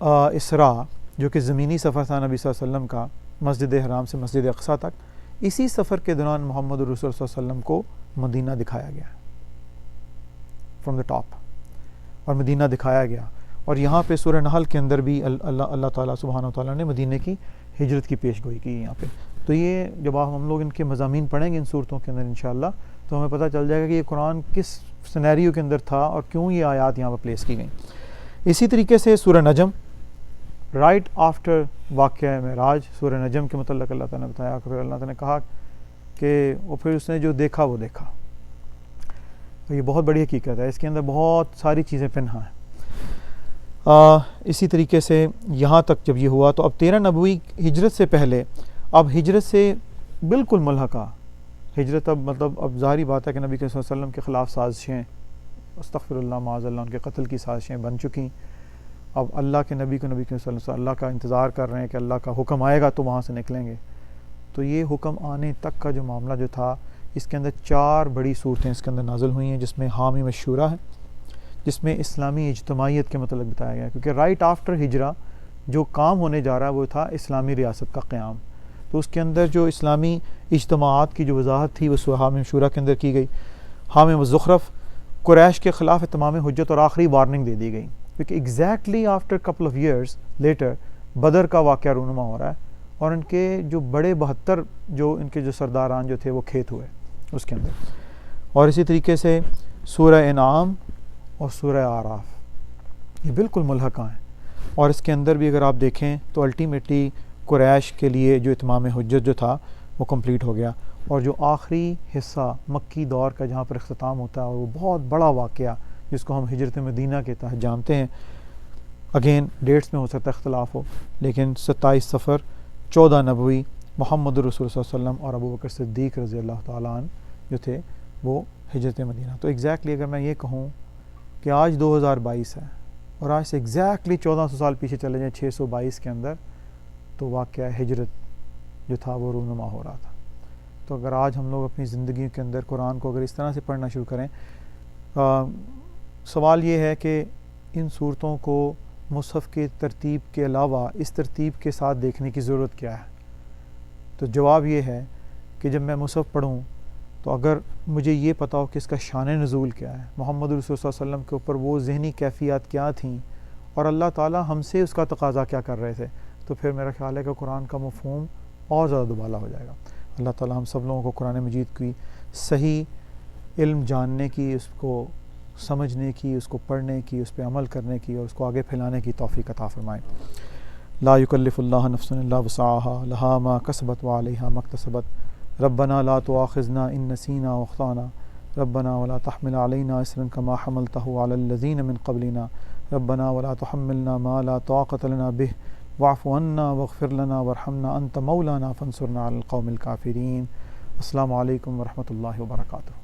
اسراء جو کہ زمینی سفر تھا نبی صلی اللہ علیہ وسلم کا مسجد حرام سے مسجد اقصیٰ تک، اسی سفر کے دوران محمد رسول صلی اللہ علیہ وسلم کو مدینہ دکھایا گیا۔ فرام دا ٹاپ، اور مدینہ دکھایا گیا. اور یہاں پہ سورہ نحل کے اندر بھی اللہ تعالیٰ سبحانہ و تعالیٰ نے مدینہ کی ہجرت کی پیش گوئی کی یہاں پہ. تو یہ جب ہم لوگ ان کے مضامین پڑھیں گے ان صورتوں کے اندر انشاءاللہ، تو ہمیں پتہ چل جائے گا کہ یہ قرآن کس سینیریو کے اندر تھا اور کیوں یہ آیات یہاں پر پلیس کی گئیں. اسی طریقے سے سورہ نجم رائٹ آفٹر واقعہ معراج، سورہ نجم کے متعلق اللہ تعالیٰ نے بتایا کہ اللہ تعالیٰ نے کہا کہ وہ پھر اس نے جو دیکھا وہ دیکھا. یہ بہت بڑی حقیقت ہے، اس کے اندر بہت ساری چیزیں پنہا ہیں. اسی طریقے سے یہاں تک جب یہ ہوا تو اب 13 نبوی ہجرت سے پہلے، اب ہجرت سے بالکل ملحقہ ہجرت، اب مطلب اب ظاہری بات ہے کہ نبی صلی اللہ علیہ وسلم کے خلاف سازشیں، استغفر اللہ معاذ اللہ، ان کے قتل کی سازشیں بن چکی. اب اللہ کے نبی کو نبی صلی اللہ علیہ وسلم اللہ کا انتظار کر رہے ہیں کہ اللہ کا حکم آئے گا تو وہاں سے نکلیں گے. تو یہ حکم آنے تک کا جو معاملہ جو تھا، اس کے اندر 4 بڑی صورتیں اس کے اندر نازل ہوئی ہیں، جس میں حامیم الشورا ہے، جس میں اسلامی اجتماعیت کے متعلق بتایا گیا ہے، کیونکہ رائٹ آفٹر ہجرہ جو کام ہونے جا رہا ہے وہ تھا اسلامی ریاست کا قیام. تو اس کے اندر جو اسلامی اجتماعات کی جو وضاحت تھی وہ حامیم شورا کے اندر کی گئی. حامیم الزخرف، قریش کے خلاف اتمام حجت اور آخری وارننگ دے دی گئی، کیونکہ exactly after couple of years later بدر کا واقعہ رونما ہو رہا ہے، اور ان کے جو بڑے 72 جو ان کے جو سرداران جو تھے وہ کھیت ہوئے اس کے اندر. اور اسی طریقے سے سورہ انعام اور سورہ اعراف یہ بالکل ملحقہ ہیں، اور اس کے اندر بھی اگر آپ دیکھیں تو الٹیمیٹلی قریش کے لیے جو اتمام حجت جو تھا وہ کمپلیٹ ہو گیا. اور جو آخری حصہ مکی دور کا جہاں پر اختتام ہوتا ہے، اور وہ بہت بڑا واقعہ جس کو ہم ہجرت مدینہ کے تحت جانتے ہیں، اگین ڈیٹس میں ہو سکتا ہے اختلاف ہو، لیکن 27 صفر 14 نبوی محمد رسول صلی اللہ علیہ وسلم اور ابو بکر صدیق رضی اللہ تعالیٰ عنہ جو تھے وہ ہجرت مدینہ. تو ایگزیکٹلی اگر میں یہ کہوں کہ آج 2022 ہے اور آج سے ایگزیکٹلی 1400 سال پیچھے چلے جائیں 622 کے اندر، تو واقعہ ہجرت جو تھا وہ رونما ہو رہا تھا. تو اگر آج ہم لوگ اپنی زندگی کے اندر قرآن کو اگر اس طرح سے پڑھنا شروع کریں، سوال یہ ہے کہ ان صورتوں کو مصحف کی ترتیب کے علاوہ اس ترتیب کے ساتھ دیکھنے کی ضرورت کیا ہے؟ تو جواب یہ ہے کہ جب میں مصحف پڑھوں تو اگر مجھے یہ پتہ ہو کہ اس کا شان نزول کیا ہے، محمد رسول صلی اللہ علیہ وسلم کے اوپر وہ ذہنی کیفیات کیا تھیں، اور اللہ تعالیٰ ہم سے اس کا تقاضا کیا کر رہے تھے، تو پھر میرا خیال ہے کہ قرآن کا مفہوم اور زیادہ دوبالا ہو جائے گا. اللہ تعالیٰ ہم سب لوگوں کو قرآن مجید کی صحیح علم جاننے کی، اس کو سمجھنے کی، اس کو پڑھنے کی، اس پہ عمل کرنے کی اور اس کو آگے پھیلانے کی توفیق عطا فرمائے. لا یکلف اللہ نفسا الا وسعها لها ما کسبت وعلیہا ما اکتسبت ربنا لا تؤاخذنا ان نسینا واخطانا ربنا ولا تحمل علینا اصرا كما حملته على الذین من قبلنا ربنا ولا تحملنا ما لا طاقة لنا به واعف عنا واغفر لنا وارحمنا انت مولانا فانصرنا على القوم الكافرین. السلام علیکم ورحمۃ اللہ وبرکاتہ.